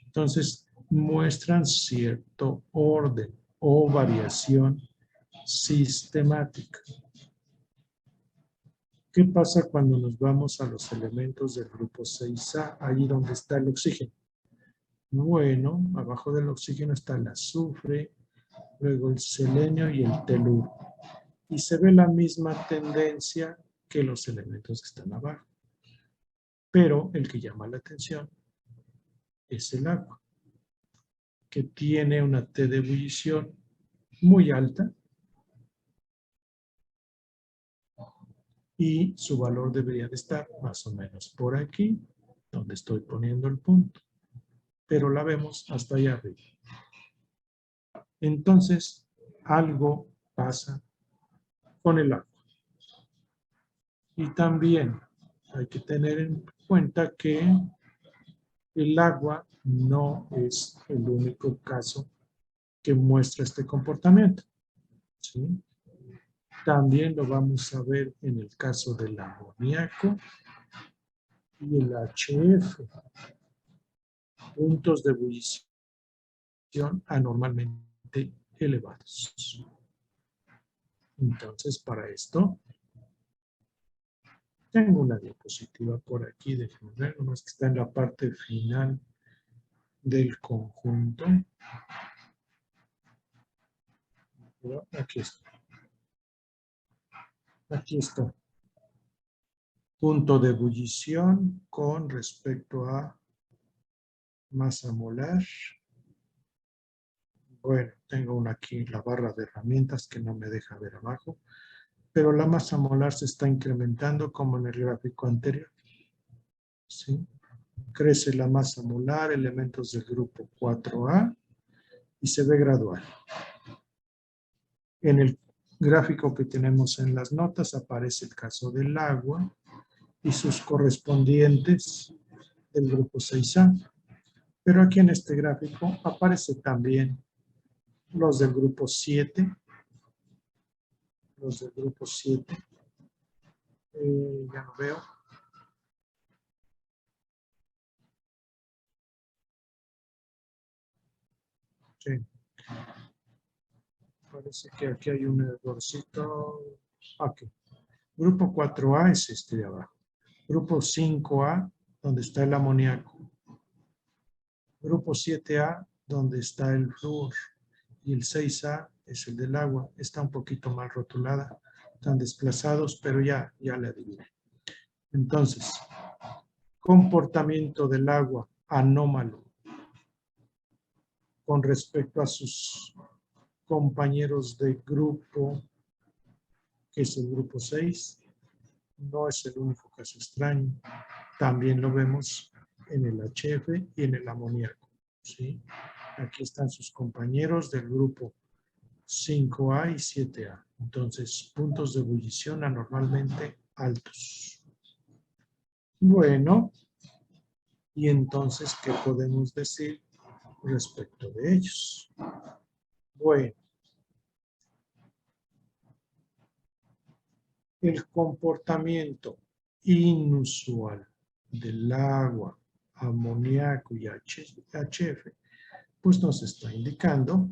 Entonces, muestran cierto orden o variación sistemática. ¿Qué pasa cuando nos vamos a los elementos del grupo 6A? Ahí donde está el oxígeno. Bueno, abajo del oxígeno está el azufre, luego el selenio y el teluro. Y se ve la misma tendencia que los elementos que están abajo. Pero el que llama la atención es el agua, que tiene una T de ebullición muy alta y su valor debería de estar más o menos por aquí, donde estoy poniendo el punto. Pero la vemos hasta allá arriba. Entonces, algo pasa con el agua. Y también hay que tener en cuenta que el agua no es el único caso que muestra este comportamiento, ¿sí? También lo vamos a ver en el caso del amoníaco y el HF, puntos de ebullición anormalmente elevados. Entonces, para esto, tengo una diapositiva por aquí, déjenme ver, nomás que está en la parte final del conjunto. Aquí está. Aquí está. Punto de ebullición con respecto a masa molar. Bueno, tengo una aquí, la barra de herramientas que no me deja ver abajo, pero la masa molar se está incrementando como en el gráfico anterior. ¿Sí? Crece la masa molar, elementos del grupo 4A, y se ve gradual. En el gráfico que tenemos en las notas aparece el caso del agua y sus correspondientes del grupo 6A. Pero aquí en este gráfico aparece también los del grupo 7, los del grupo 7, ya no veo. Sí. Parece que aquí hay un errorcito. Aquí. Grupo 4A es este de abajo. Grupo 5A, donde está el amoníaco. Grupo 7A, donde está el flúor. Y el 6A es el del agua. Está un poquito mal rotulada. Están desplazados, pero ya le adiviné. Entonces, comportamiento del agua anómalo con respecto a sus compañeros de grupo, que es el grupo 6. No es el único caso extraño. También lo vemos en el HF y en el amoníaco. ¿Sí? Aquí están sus compañeros del grupo 5A y 7A. Entonces, puntos de ebullición anormalmente altos. Bueno, y entonces, ¿qué podemos decir respecto de ellos? Bueno, el comportamiento inusual del agua, amoníaco y HF, pues nos está indicando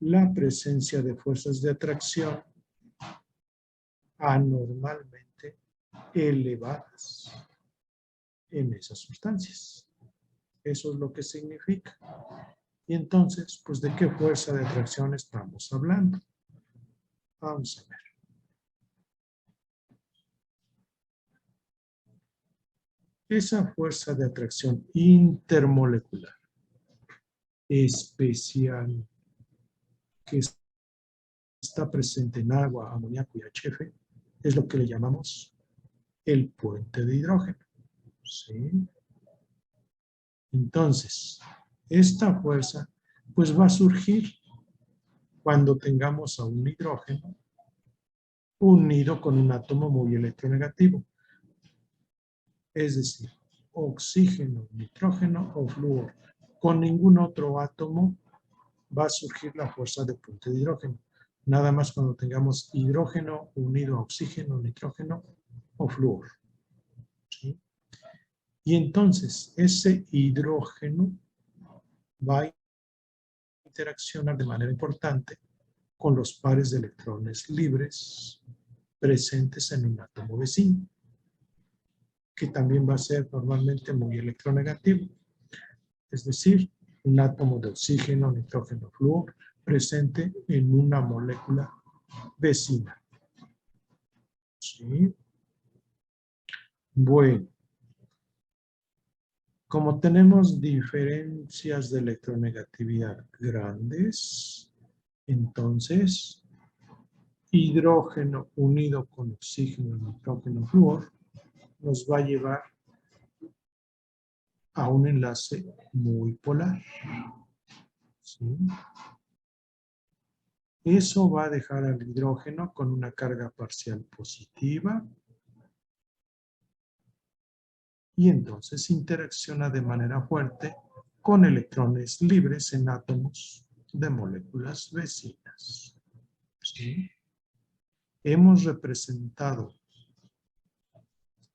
la presencia de fuerzas de atracción anormalmente elevadas en esas sustancias. Eso es lo que significa. Y entonces, pues, ¿de qué fuerza de atracción estamos hablando? Vamos a ver. Esa fuerza de atracción intermolecular especial que está presente en agua, amoníaco y HF es lo que le llamamos el puente de hidrógeno. ¿Sí? Entonces, esta fuerza pues va a surgir cuando tengamos a un hidrógeno unido con un átomo muy electronegativo. Es decir, oxígeno, nitrógeno o flúor. Con ningún otro átomo va a surgir la fuerza de puente de hidrógeno. Nada más cuando tengamos hidrógeno unido a oxígeno, nitrógeno o flúor. Y entonces ese hidrógeno va a interaccionar de manera importante con los pares de electrones libres presentes en un átomo vecino, que también va a ser normalmente muy electronegativo. Es decir, un átomo de oxígeno, nitrógeno, flúor, presente en una molécula vecina. ¿Sí? Bueno, como tenemos diferencias de electronegatividad grandes, entonces hidrógeno unido con oxígeno, nitrógeno, flúor nos va a llevar a un enlace muy polar. ¿Sí? Eso va a dejar al hidrógeno con una carga parcial positiva y entonces interacciona de manera fuerte con electrones libres en átomos de moléculas vecinas. ¿Sí? Hemos representado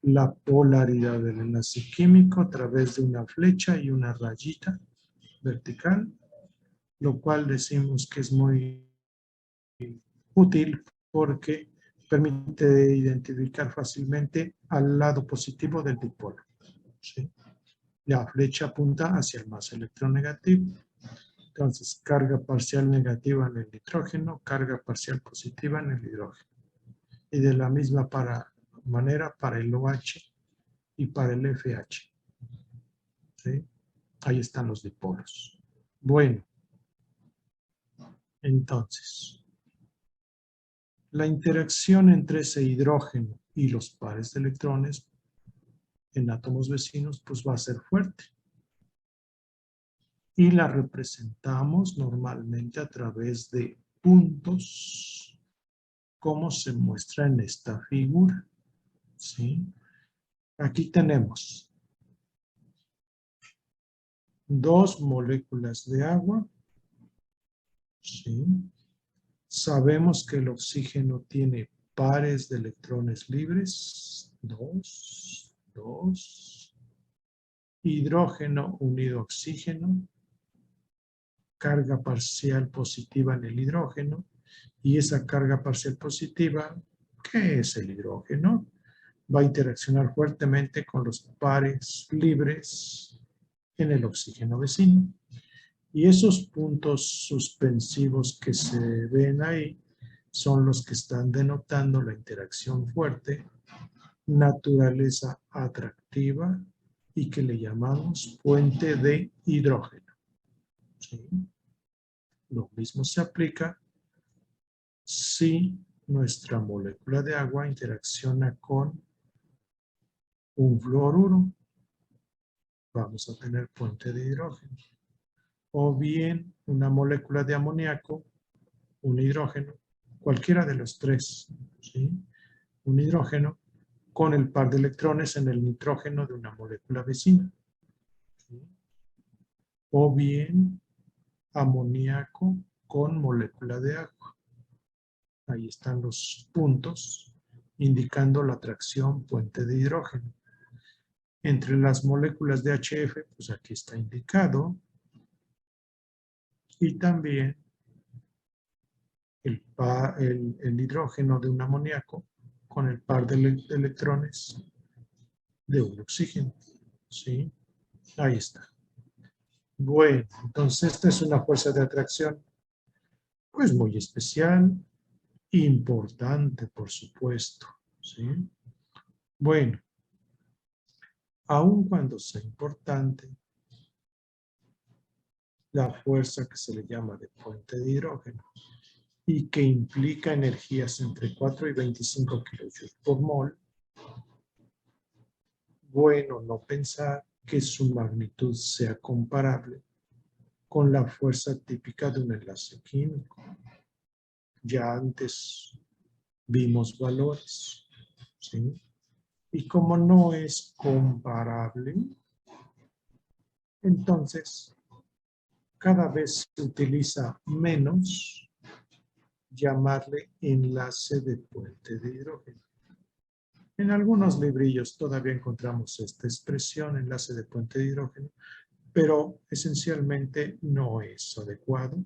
la polaridad del enlace químico a través de una flecha y una rayita vertical, lo cual decimos que es muy útil porque permite identificar fácilmente al lado positivo del dipolo. ¿Sí? La flecha apunta hacia el más electronegativo. Entonces, carga parcial negativa en el nitrógeno, carga parcial positiva en el hidrógeno. Y de la misma manera para el OH y para el FH. ¿Sí? Ahí están los dipolos. Bueno, entonces, la interacción entre ese hidrógeno y los pares de electrones en átomos vecinos, pues va a ser fuerte. Y la representamos normalmente a través de puntos, como se muestra en esta figura. ¿Sí? Aquí tenemos dos moléculas de agua. ¿Sí? Sabemos que el oxígeno tiene pares de electrones libres, dos. Hidrógeno unido a oxígeno, carga parcial positiva en el hidrógeno, y esa carga parcial positiva, ¿qué es el hidrógeno? Va a interaccionar fuertemente con los pares libres en el oxígeno vecino. Y esos puntos suspensivos que se ven ahí son los que están denotando la interacción fuerte, naturaleza atractiva y que le llamamos puente de hidrógeno. ¿Sí? Lo mismo se aplica si nuestra molécula de agua interacciona con un fluoruro. Vamos a tener puente de hidrógeno. O bien una molécula de amoníaco, un hidrógeno, cualquiera de los tres, ¿sí? Un hidrógeno con el par de electrones en el nitrógeno de una molécula vecina. ¿Sí? O bien amoníaco con molécula de agua. Ahí están los puntos indicando la atracción puente de hidrógeno. Entre las moléculas de HF, pues aquí está indicado. Y también el hidrógeno de un amoníaco con el par de electrones de un oxígeno. ¿Sí? Ahí está. Bueno, entonces esta es una fuerza de atracción, pues muy especial, importante, por supuesto. ¿Sí? Bueno, aun cuando sea importante, la fuerza que se le llama de puente de hidrógeno y que implica energías entre 4 y 25 kilojoules por mol, bueno no pensar que su magnitud sea comparable con la fuerza típica de un enlace químico. Ya antes vimos valores, ¿sí? Y como no es comparable, entonces cada vez se utiliza menos llamarle enlace de puente de hidrógeno. En algunos librillos todavía encontramos esta expresión, enlace de puente de hidrógeno, pero esencialmente no es adecuado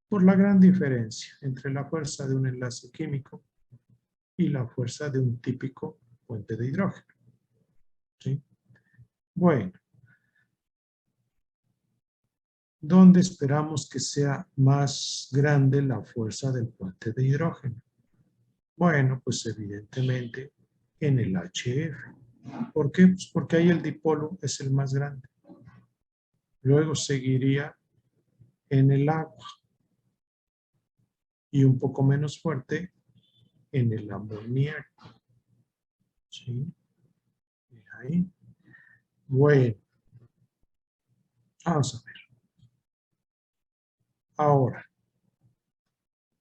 por la gran diferencia entre la fuerza de un enlace químico y la fuerza de un típico puente de hidrógeno. ¿Sí? Bueno, ¿dónde esperamos que sea más grande la fuerza del puente de hidrógeno? Bueno, pues evidentemente en el HF. ¿Por qué? Pues porque ahí el dipolo es el más grande. Luego seguiría en el agua y un poco menos fuerte en el amoníaco. ¿Sí? Ahí. Bueno, vamos a ver. Ahora,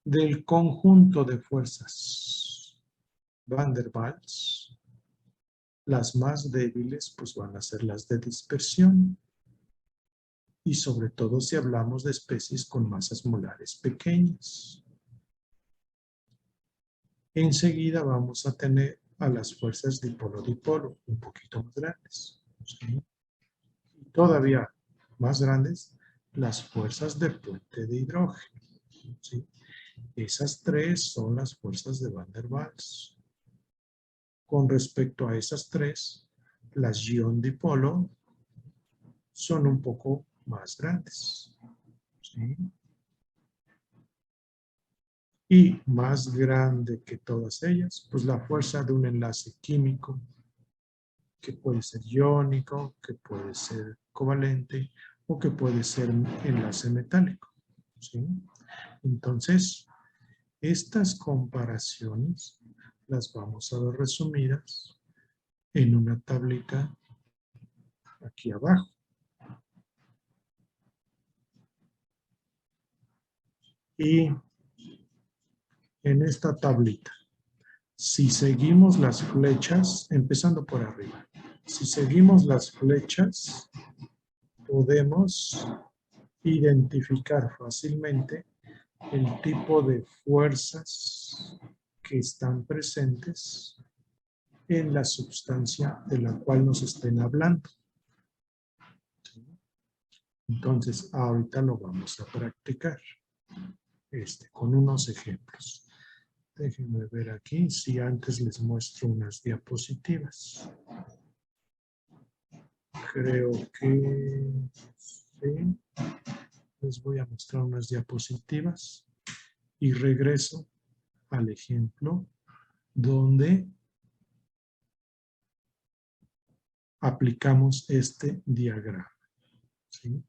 del conjunto de fuerzas Van der Waals, las más débiles pues van a ser las de dispersión. Y sobre todo si hablamos de especies con masas molares pequeñas. Enseguida vamos a tener a las fuerzas dipolo-dipolo, un poquito más grandes. ¿Sí? Y todavía más grandes, las fuerzas de puente de hidrógeno. ¿Sí? Esas tres son las fuerzas de Van der Waals. Con respecto a esas tres, las ion-dipolo son un poco más grandes. ¿Sí? Y más grande que todas ellas, pues la fuerza de un enlace químico, que puede ser iónico, que puede ser covalente o que puede ser enlace metálico. ¿Sí? Entonces, estas comparaciones las vamos a ver resumidas en una tablita aquí abajo. Y en esta tablita, si seguimos las flechas, empezando por arriba, si seguimos las flechas, podemos identificar fácilmente el tipo de fuerzas que están presentes en la sustancia de la cual nos estén hablando. Entonces, ahorita lo vamos a practicar con unos ejemplos. Déjenme ver aquí si antes les muestro unas diapositivas. Creo que sí. Les voy a mostrar unas diapositivas y regreso al ejemplo donde aplicamos este diagrama. ¿Sí?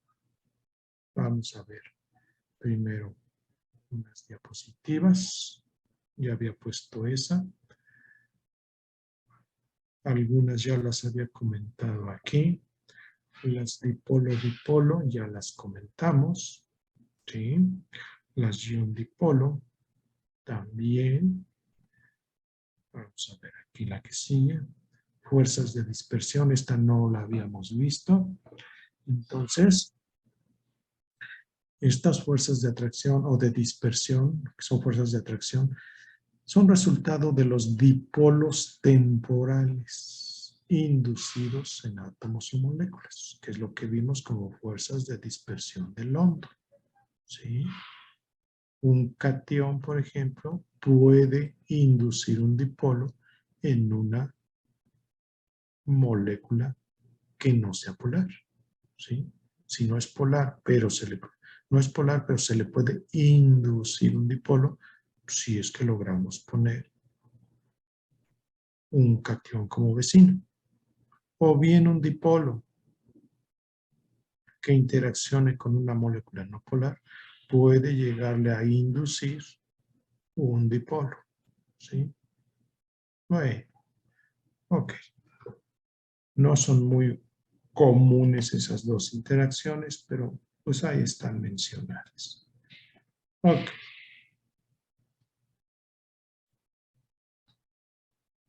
Vamos a ver primero unas diapositivas. Ya había puesto esa. Algunas ya las había comentado aquí. Las dipolo-dipolo ya las comentamos. ¿Sí? Las ion-dipolo también. Vamos a ver aquí la que sigue. Fuerzas de dispersión, esta no la habíamos visto. Entonces, estas fuerzas de atracción o de dispersión, que son fuerzas de atracción, son resultado de los dipolos temporales inducidos en átomos o moléculas, que es lo que vimos como fuerzas de dispersión de London. ¿Sí? Un catión, por ejemplo, puede inducir un dipolo en una molécula que no sea polar. ¿Sí? Si no es polar, pero no es polar, pero se le puede inducir un dipolo si es que logramos poner un catión como vecino. O bien un dipolo que interaccione con una molécula no polar puede llegarle a inducir un dipolo. ¿Sí? Bueno, ok. No son muy comunes esas dos interacciones, pero pues ahí están mencionadas. Ok.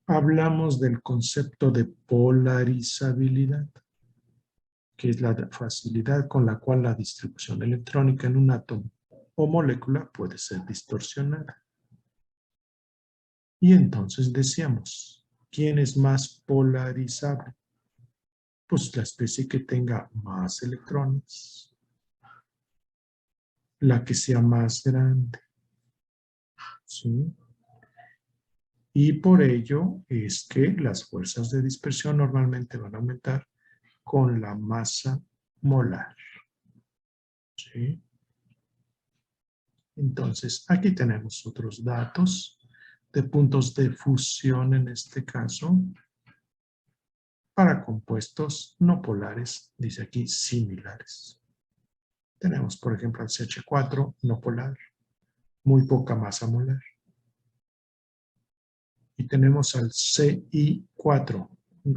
Hablamos del concepto de polarizabilidad, que es la facilidad con la cual la distribución electrónica en un átomo o molécula puede ser distorsionada. Y entonces decíamos, ¿Quién es más polarizable? Pues la especie que tenga más electrones, la que sea más grande, ¿sí? Y por ello es que las fuerzas de dispersión normalmente van a aumentar con la masa molar, ¿sí? Entonces, aquí tenemos otros datos de puntos de fusión en este caso para compuestos no polares, dice aquí similares. Tenemos, por ejemplo, el CH4 no polar, muy poca masa molar. Y tenemos al CI4,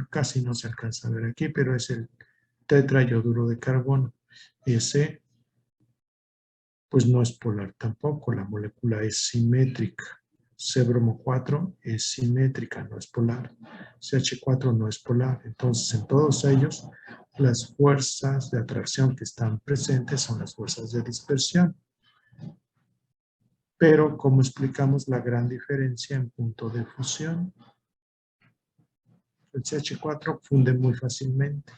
casi no se alcanza a ver aquí, pero es el tetrayoduro de carbono. Ese, pues no es polar tampoco, la molécula es simétrica. C-bromo 4 es simétrica, no es polar. CH4 no es polar. Entonces, en todos ellos, las fuerzas de atracción que están presentes son las fuerzas de dispersión. Pero, como explicamos la gran diferencia en punto de fusión, el CH4 funde muy fácilmente,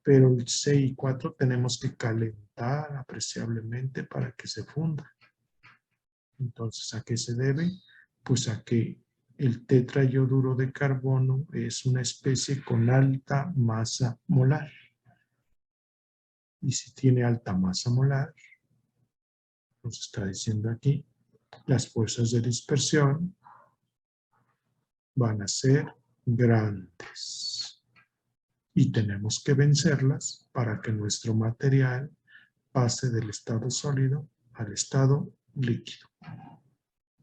pero el CI4 tenemos que calentar apreciablemente para que se funda. Entonces, ¿a qué se debe? Pues a que el tetrayoduro de carbono es una especie con alta masa molar. Y si tiene alta masa molar, nos está diciendo aquí, las fuerzas de dispersión van a ser grandes. Y tenemos que vencerlas para que nuestro material pase del estado sólido al estado líquido.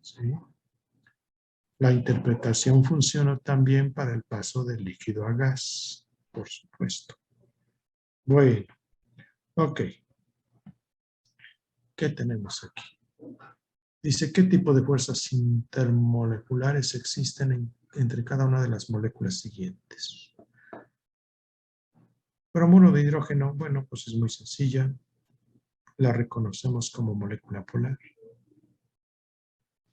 ¿Sí? La interpretación funciona también para el paso del líquido a gas, por supuesto. Bueno, ok. ¿Qué tenemos aquí? Dice, ¿qué tipo de fuerzas intermoleculares existen entre cada una de las moléculas siguientes? Bromuro de hidrógeno, bueno, pues es muy sencilla. La reconocemos como molécula polar.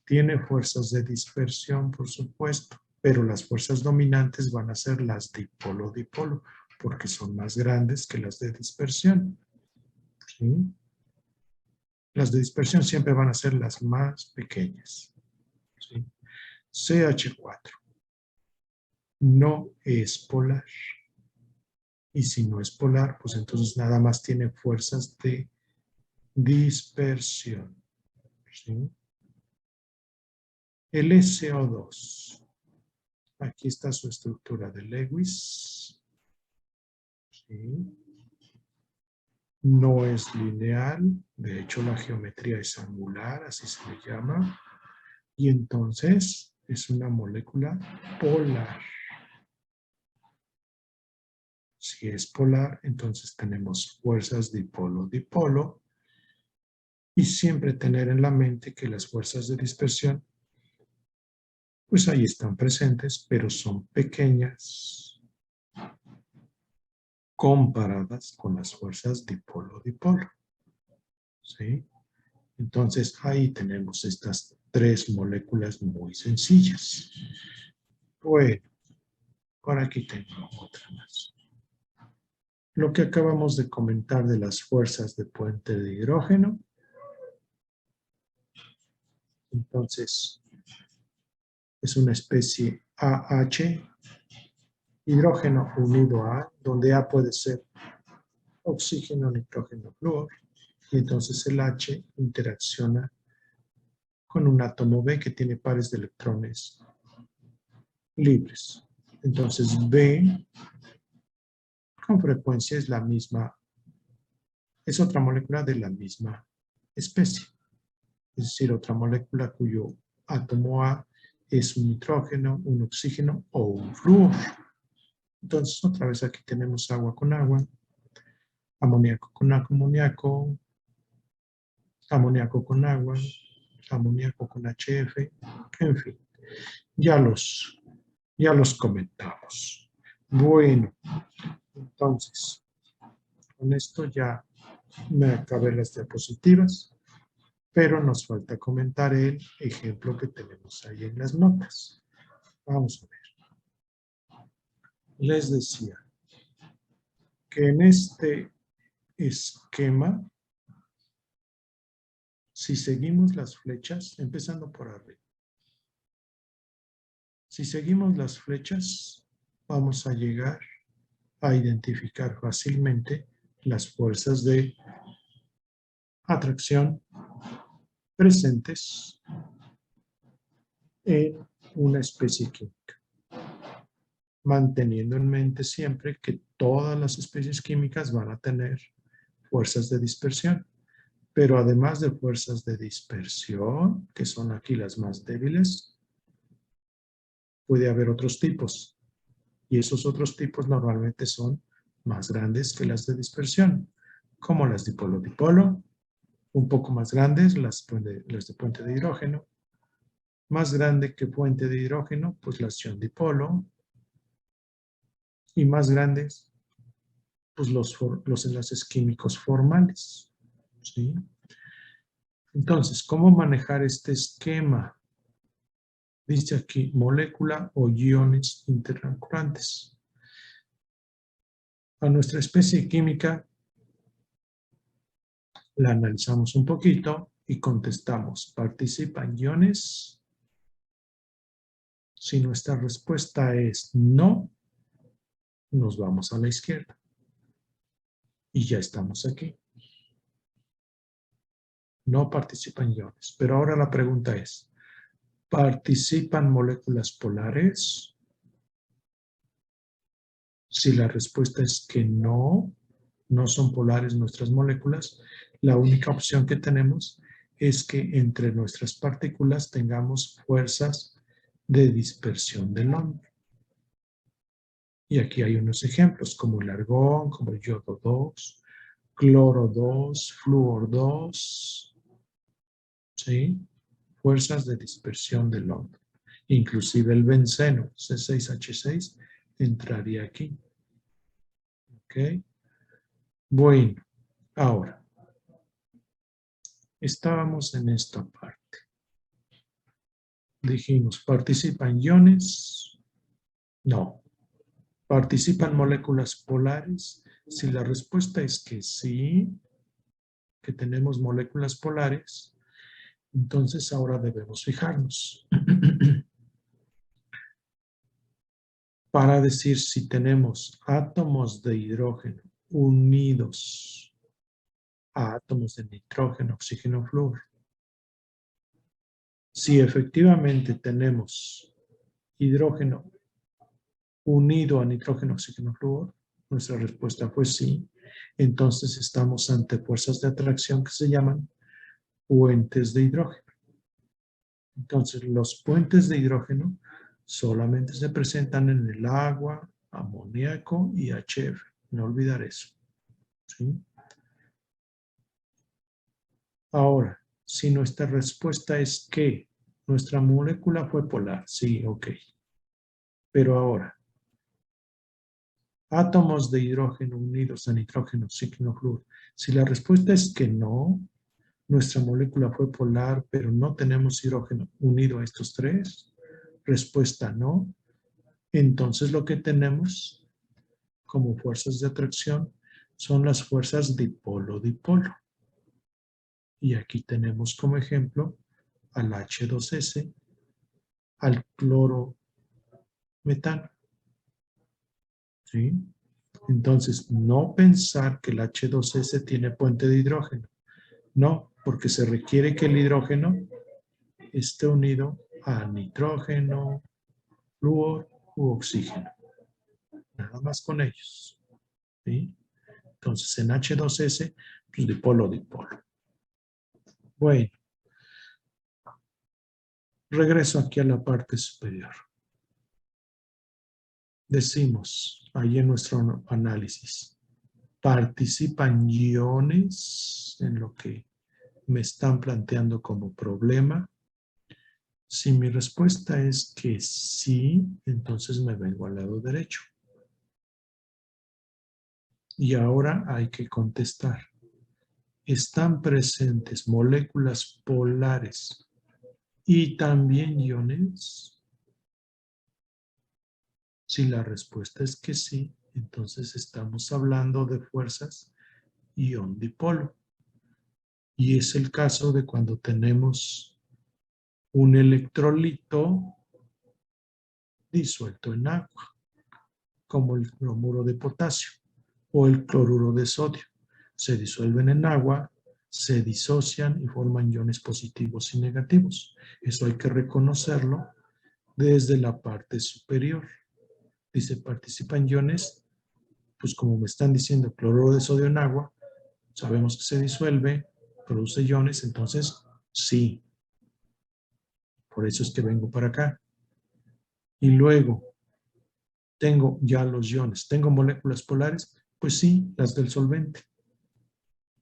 Tiene fuerzas de dispersión, por supuesto, pero las fuerzas dominantes van a ser las dipolo-dipolo, porque son más grandes que las de dispersión. ¿Sí? Las de dispersión siempre van a ser las más pequeñas. ¿Sí? CH4 no es polar. Y si no es polar, pues entonces nada más tiene fuerzas de dispersión. ¿Sí? El SO2. Aquí está su estructura de Lewis. ¿Sí? No es lineal, de hecho la geometría es angular, así se le llama, y entonces es una molécula polar. Si es polar, entonces tenemos fuerzas dipolo-dipolo, y siempre tener en la mente que las fuerzas de dispersión, pues ahí están presentes, pero son pequeñas comparadas con las fuerzas dipolo-dipolo. ¿Sí? Entonces ahí tenemos estas tres moléculas muy sencillas. Bueno, por aquí tengo otra más. Lo que acabamos de comentar de las fuerzas de puente de hidrógeno. Entonces, es una especie AH, hidrógeno unido a A, donde A puede ser oxígeno, nitrógeno, flúor, y entonces el H interacciona con un átomo B que tiene pares de electrones libres. Entonces B con frecuencia es la misma, es otra molécula de la misma especie. Es decir, otra molécula cuyo átomo A es un nitrógeno, un oxígeno o un flúor. Entonces, otra vez aquí tenemos agua con agua, amoníaco con amoníaco, amoníaco con agua, amoníaco con HF, en fin, ya los comentamos. Bueno, entonces, con esto ya me acabé las diapositivas, pero nos falta comentar el ejemplo que tenemos ahí en las notas. Vamos a ver. Les decía que en este esquema, si seguimos las flechas, empezando por arriba, si seguimos las flechas, vamos a llegar a identificar fácilmente las fuerzas de atracción presentes en una especie química, manteniendo en mente siempre que todas las especies químicas van a tener fuerzas de dispersión, pero además de fuerzas de dispersión, que son aquí las más débiles, puede haber otros tipos, y esos otros tipos normalmente son más grandes que las de dispersión, como las dipolo-dipolo, un poco más grandes, las de puente de hidrógeno, más grande que puente de hidrógeno, pues la acción dipolo, y más grandes, pues los enlaces químicos formales, ¿sí? Entonces, ¿cómo manejar este esquema? Dice aquí, molécula o iones interactuantes. A nuestra especie química la analizamos un poquito y contestamos, ¿participan iones? Si nuestra respuesta es no, nos vamos a la izquierda. Y ya estamos aquí. No participan iones. Pero ahora la pregunta es, ¿participan moléculas polares? Si la respuesta es que no, no son polares nuestras moléculas, la única opción que tenemos es que entre nuestras partículas tengamos fuerzas de dispersión del hombre. Y aquí hay unos ejemplos, como el argón, como el yodo 2, cloro 2, flúor 2, ¿sí? Fuerzas de dispersión del hombre. Inclusive el benceno, C6H6, entraría aquí. ¿Ok? Bueno, ahora, estábamos en esta parte. Dijimos, ¿participan iones? No. ¿Participan moléculas polares? Si la respuesta es que sí, que tenemos moléculas polares, entonces ahora debemos fijarnos. Para decir si tenemos átomos de hidrógeno unidos a átomos de nitrógeno, oxígeno, flúor. Si efectivamente tenemos hidrógeno unido a nitrógeno, oxígeno, flúor, nuestra respuesta fue sí. Entonces estamos ante fuerzas de atracción que se llaman puentes de hidrógeno. Entonces los puentes de hidrógeno solamente se presentan en el agua, amoníaco y HF. No olvidar eso. ¿Sí? Ahora, si nuestra respuesta es que nuestra molécula fue polar, sí, ok. Pero ahora, átomos de hidrógeno unidos a nitrógeno, oxígeno, flúor. Si la respuesta es que no, nuestra molécula fue polar, pero no tenemos hidrógeno unido a estos tres, respuesta no, entonces lo que tenemos como fuerzas de atracción son las fuerzas dipolo-dipolo. Y aquí tenemos como ejemplo al H2S, al clorometano. ¿Sí? Entonces, no pensar que el H2S tiene puente de hidrógeno. No, porque se requiere que el hidrógeno esté unido a nitrógeno, flúor u oxígeno. Nada más con ellos. ¿Sí? Entonces, en H2S, pues dipolo-dipolo. Bueno, regreso aquí a la parte superior. Decimos, ahí en nuestro análisis, ¿participan iones en lo que me están planteando como problema? Si mi respuesta es que sí, entonces me vengo al lado derecho. Y ahora hay que contestar. ¿Están presentes moléculas polares y también iones? Si la respuesta es que sí, entonces estamos hablando de fuerzas ion-dipolo. Y es el caso de cuando tenemos un electrolito disuelto en agua, como el cloruro de potasio o el cloruro de sodio. Se disuelven en agua, se disocian y forman iones positivos y negativos. Eso hay que reconocerlo desde la parte superior. Dice, participan iones, pues como me están diciendo cloruro de sodio en agua, sabemos que se disuelve, produce iones, entonces sí. Por eso es que vengo para acá. Y luego, tengo ya los iones. ¿Tengo moléculas polares? Pues sí, las del solvente.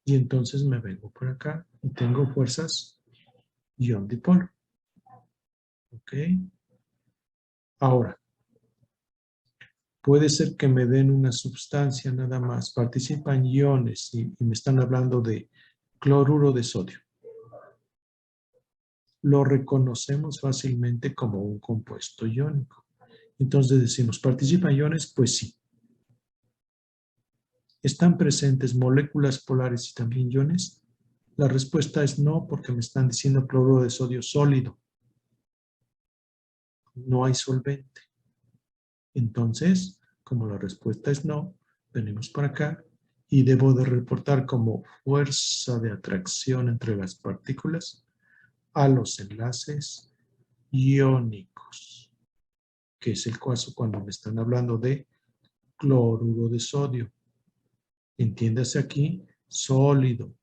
Y entonces me vengo por acá y tengo fuerzas ion-dipolo. ¿Ok? Ahora, puede ser que me den una sustancia nada más. Participan iones y me están hablando de cloruro de sodio. Lo reconocemos fácilmente como un compuesto iónico. Entonces decimos, ¿participan iones? Pues sí. ¿Están presentes moléculas polares y también iones? La respuesta es no, porque me están diciendo cloruro de sodio sólido. No hay solvente. Entonces, como la respuesta es no, venimos para acá y debo de reportar como fuerza de atracción entre las partículas a los enlaces iónicos, que es el caso cuando me están hablando de cloruro de sodio. Entiéndase aquí, sólido.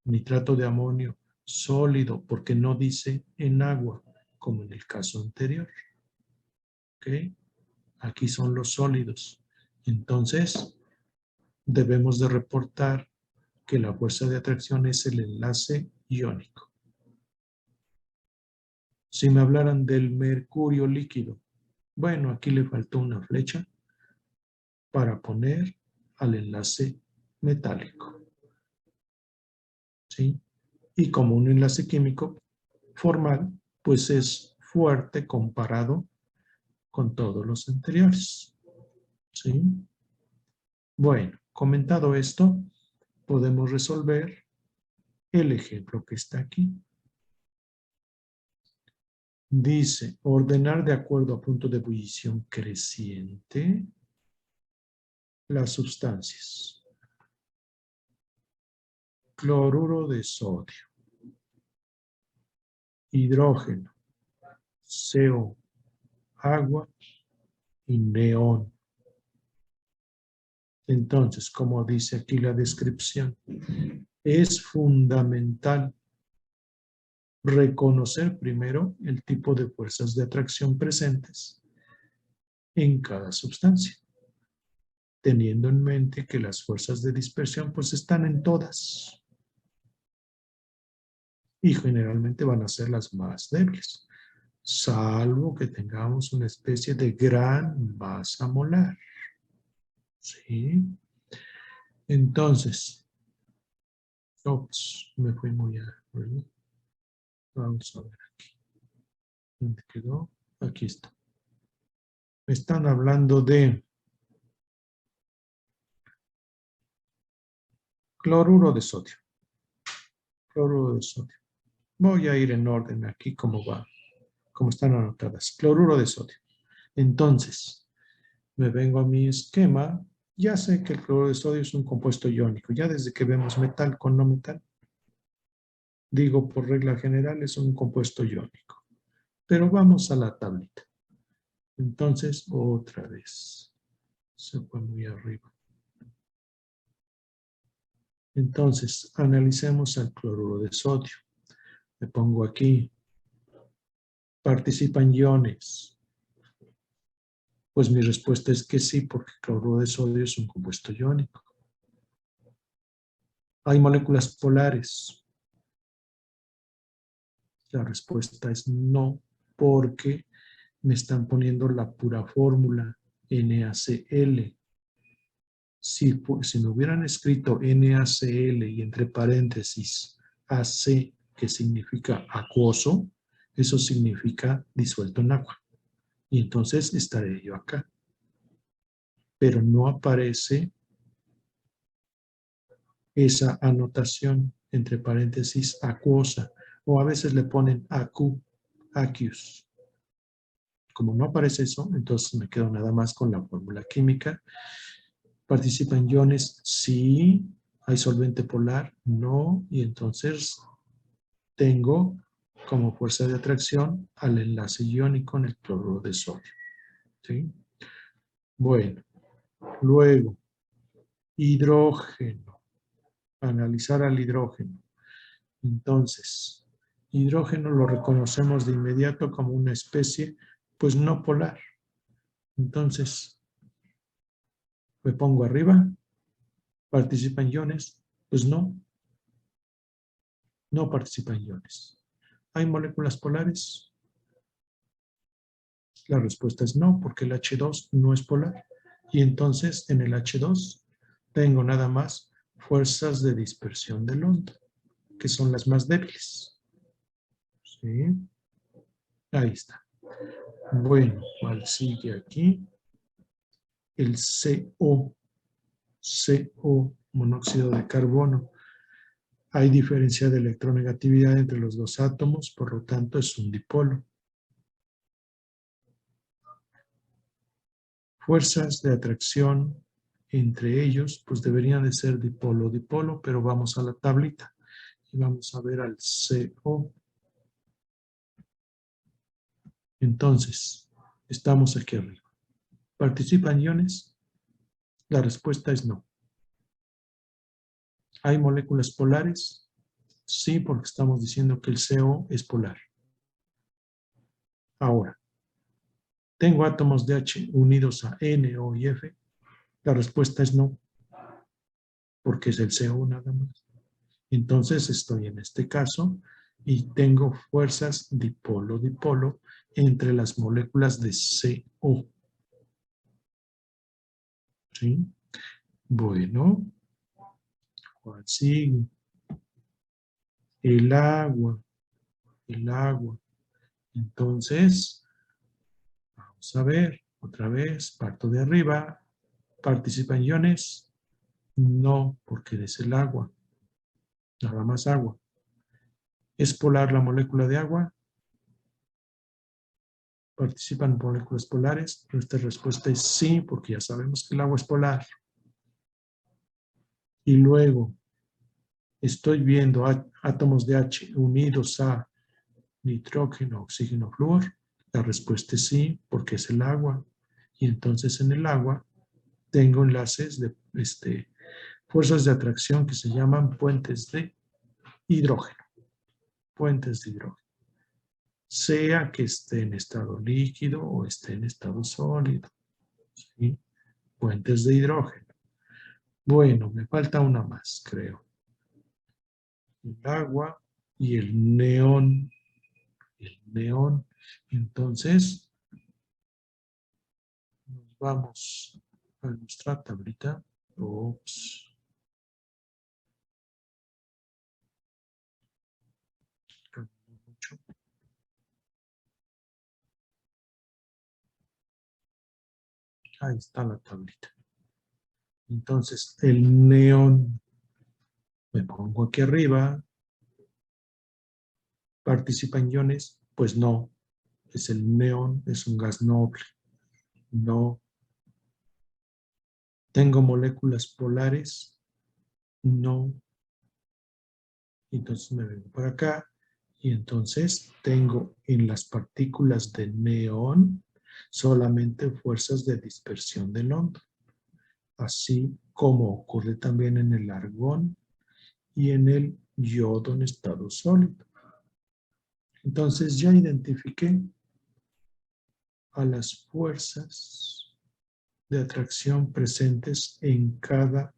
Nitrato de amonio, sólido, porque no dice en agua, como en el caso anterior. ¿Ok? Aquí son los sólidos. Entonces, debemos de reportar que la fuerza de atracción es el enlace iónico. Si me hablaran del mercurio líquido, bueno, aquí le faltó una flecha para poner al enlace metálico. ¿Sí? Y como un enlace químico formal, pues es fuerte comparado con todos los anteriores. ¿Sí? Bueno, comentado esto, podemos resolver el ejemplo que está aquí. Dice, ordenar de acuerdo a punto de ebullición creciente las sustancias. Cloruro de sodio, hidrógeno, CO, agua y neón. Entonces, como dice aquí la descripción, es fundamental reconocer primero el tipo de fuerzas de atracción presentes en cada sustancia, teniendo en mente que las fuerzas de dispersión pues están en todas y generalmente van a ser las más débiles, salvo que tengamos una especie de gran masa molar. ¿Sí? Entonces, me fui muy arriba. Vamos a ver aquí. ¿Dónde quedó? Aquí está. Me están hablando de cloruro de sodio. Cloruro de sodio. Voy a ir en orden aquí como va, como están anotadas. Cloruro de sodio. Entonces, me vengo a mi esquema. Ya sé que el cloruro de sodio es un compuesto iónico. Ya desde que vemos metal con no metal, digo por regla general es un compuesto iónico. Pero vamos a la tablita. Entonces, otra vez. Se fue muy arriba. Entonces, analicemos el cloruro de sodio. Me pongo aquí. ¿Participan iones? Pues mi respuesta es que sí, porque el cloruro de sodio es un compuesto iónico. ¿Hay moléculas polares? La respuesta es no, porque me están poniendo la pura fórmula NaCl. Si me hubieran escrito NaCl y entre paréntesis AC, que significa acuoso, eso significa disuelto en agua. Y entonces estaré yo acá. pero no aparece esa anotación entre paréntesis acuosa, o a veces le ponen aqueous. Como no aparece eso, entonces me quedo nada más con la fórmula química. ¿Participan iones? Sí. ¿Hay solvente polar? No. Y entonces tengo como fuerza de atracción al enlace iónico en el cloruro de sodio. ¿Sí? Bueno, luego, hidrógeno. Analizar al hidrógeno. Entonces, hidrógeno lo reconocemos de inmediato como una especie, pues no polar. Entonces, me pongo arriba. ¿Participan iones? Pues no, no participan iones. ¿Hay moléculas polares? La respuesta es no, porque el H2 no es polar. Y entonces en el H2 tengo nada más fuerzas de dispersión del hondo, que son las más débiles. ¿Sí? Ahí está. Bueno, ¿cuál sigue aquí? El CO, monóxido de carbono. Hay diferencia de electronegatividad entre los dos átomos, por lo tanto es un dipolo. Fuerzas de atracción entre ellos, pues deberían de ser dipolo-dipolo, pero vamos a la tablita y vamos a ver al CO. Entonces, estamos aquí arriba. ¿Participan iones? La respuesta es no. ¿Hay moléculas polares? Sí, porque estamos diciendo que el CO es polar. Ahora, ¿tengo átomos de H unidos a N, O y F? La respuesta es no, porque es el CO nada más. Entonces estoy en este caso y tengo fuerzas dipolo-dipolo entre las moléculas de CO. ¿Sí? Bueno, ¿cuál sigue? El agua, el agua. Entonces, vamos a ver, otra vez, parto de arriba. ¿Participan iones? No, porque es el agua, nada más agua. ¿Es polar la molécula de agua? ¿Participan moléculas polares? Nuestra respuesta es sí, porque ya sabemos que el agua es polar. Y luego estoy viendo átomos de H unidos a nitrógeno, oxígeno, flúor. La respuesta es sí, porque es el agua. Y entonces en el agua tengo enlaces de fuerzas de atracción que se llaman puentes de hidrógeno. Puentes de hidrógeno. Sea que esté en estado líquido o esté en estado sólido. ¿Sí? Puentes de hidrógeno. Bueno, me falta una más, creo. El agua y el neón. El neón. Entonces, nos vamos a nuestra tablita. Ups. Mucho. Ahí está la tablita. Entonces, el neón. Me pongo aquí arriba. ¿Participan iones? Pues no. Es el neón, es un gas noble. No. ¿Tengo moléculas polares? No. Entonces me vengo para acá y entonces tengo en las partículas de neón solamente fuerzas de dispersión del hondo, así como ocurre también en el argón y en el yodo en estado sólido. Entonces ya identifiqué a las fuerzas de atracción presentes en cada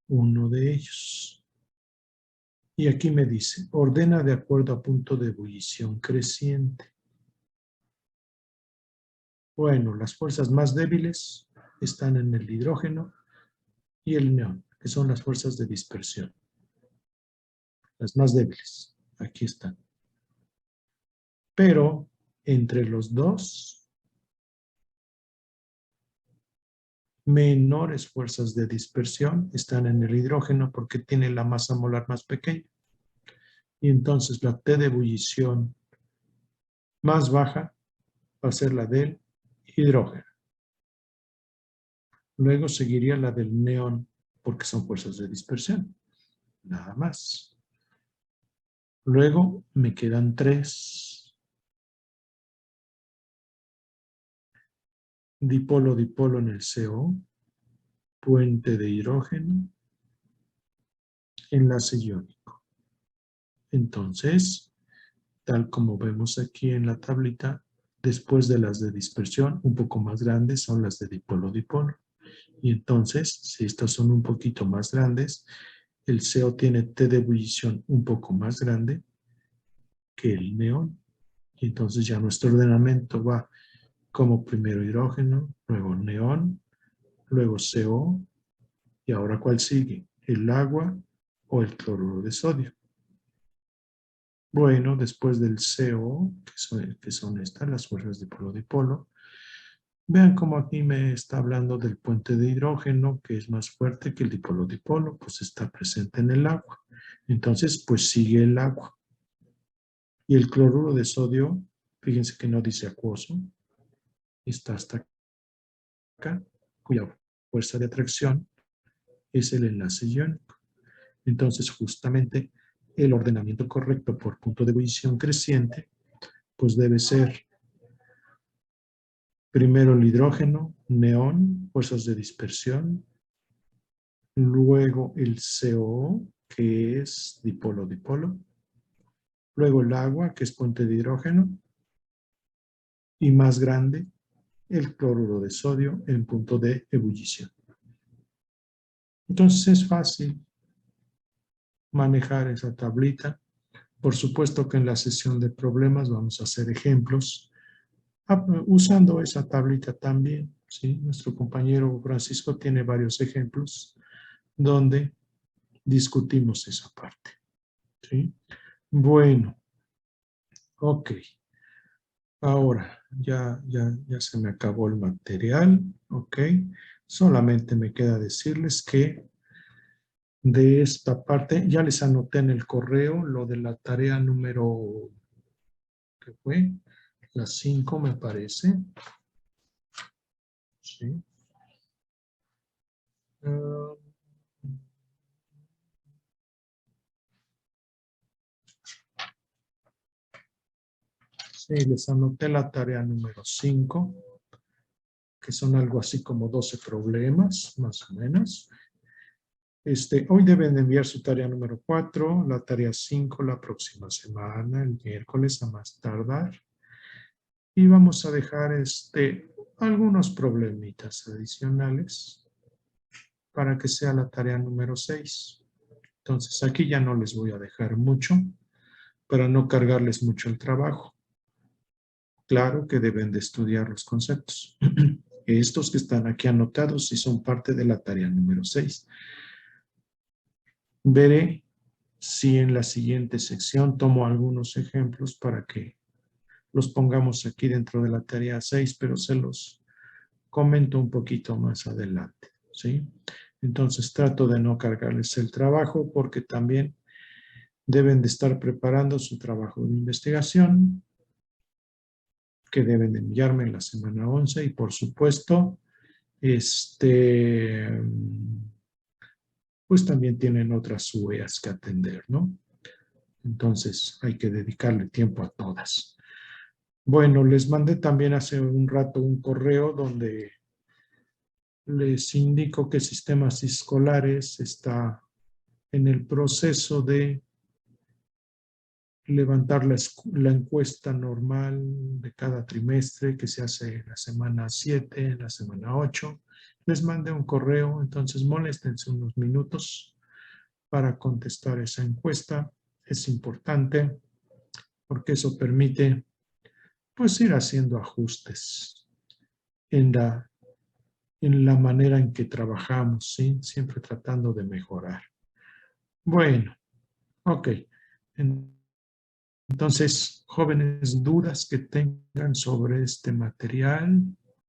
uno de ellos. Y aquí me dice, ordena de acuerdo a punto de ebullición creciente. Bueno, las fuerzas más débiles están en el hidrógeno y el neón, que son las fuerzas de dispersión. Las más débiles, aquí están. Pero entre los dos menores fuerzas de dispersión están en el hidrógeno porque tiene la masa molar más pequeña. Y entonces la T de ebullición más baja va a ser la del hidrógeno. Luego seguiría la del neón porque son fuerzas de dispersión. Nada más. Luego me quedan 3. Dipolo-dipolo en el CO. Puente de hidrógeno. Enlace iónico. Entonces, tal como vemos aquí en la tablita, después de las de dispersión, un poco más grandes son las de dipolo-dipolo. Y entonces, si estas son un poquito más grandes, el CO tiene T de ebullición un poco más grande que el neón. Y entonces ya nuestro ordenamiento va como primero hidrógeno, luego neón, luego CO, y ahora ¿cuál sigue? ¿El agua o el cloruro de sodio? Bueno, después del CO, que son estas, las fuerzas dipolo-dipolo, vean cómo aquí me está hablando del puente de hidrógeno, que es más fuerte que el dipolo-dipolo, pues está presente en el agua. Entonces, pues sigue el agua. Y el cloruro de sodio, fíjense que no dice acuoso, está hasta acá, cuya fuerza de atracción es el enlace iónico. Entonces, justamente, el ordenamiento correcto por punto de ebullición creciente, pues debe ser primero el hidrógeno, neón, fuerzas de dispersión, luego el CO, que es dipolo-dipolo, luego el agua, que es puente de hidrógeno, y más grande, el cloruro de sodio en punto de ebullición. Entonces es fácil manejar esa tablita. Por supuesto que en la sesión de problemas vamos a hacer ejemplos usando esa tablita también. ¿Sí? Nuestro compañero Francisco tiene varios ejemplos donde discutimos esa parte. ¿Sí? Bueno, ok. Ahora, ya se me acabó el material, ok. Solamente me queda decirles que de esta parte, ya les anoté en el correo lo de la tarea número, ¿qué fue? Las 5 me parece. Sí. Sí, les anoté la tarea número 5, que son algo así como 12 problemas, más o menos. Hoy deben de enviar su tarea número 4, la tarea 5 la próxima semana, el miércoles a más tardar. Y vamos a dejar algunos problemitas adicionales para que sea la tarea número 6. Entonces aquí ya no les voy a dejar mucho para no cargarles mucho el trabajo. Claro que deben de estudiar los conceptos. Estos que están aquí anotados sí son parte de la tarea número 6. Veré si en la siguiente sección tomo algunos ejemplos para que los pongamos aquí dentro de la tarea 6, pero se los comento un poquito más adelante, ¿sí? Entonces trato de no cargarles el trabajo porque también deben de estar preparando su trabajo de investigación que deben de enviarme en la semana 11 y por supuesto, pues también tienen otras UEAs que atender, ¿no? Entonces hay que dedicarle tiempo a todas. Bueno, les mandé también hace un rato un correo donde les indico que Sistemas Escolares está en el proceso de levantar la encuesta normal de cada trimestre que se hace en la semana 7, en la semana 8. Les mandé un correo, entonces moléstense unos minutos para contestar esa encuesta. Es importante porque eso permite pues ir haciendo ajustes en la manera en que trabajamos, ¿sí? Siempre tratando de mejorar. Bueno, ok. Entonces, jóvenes, dudas que tengan sobre este material.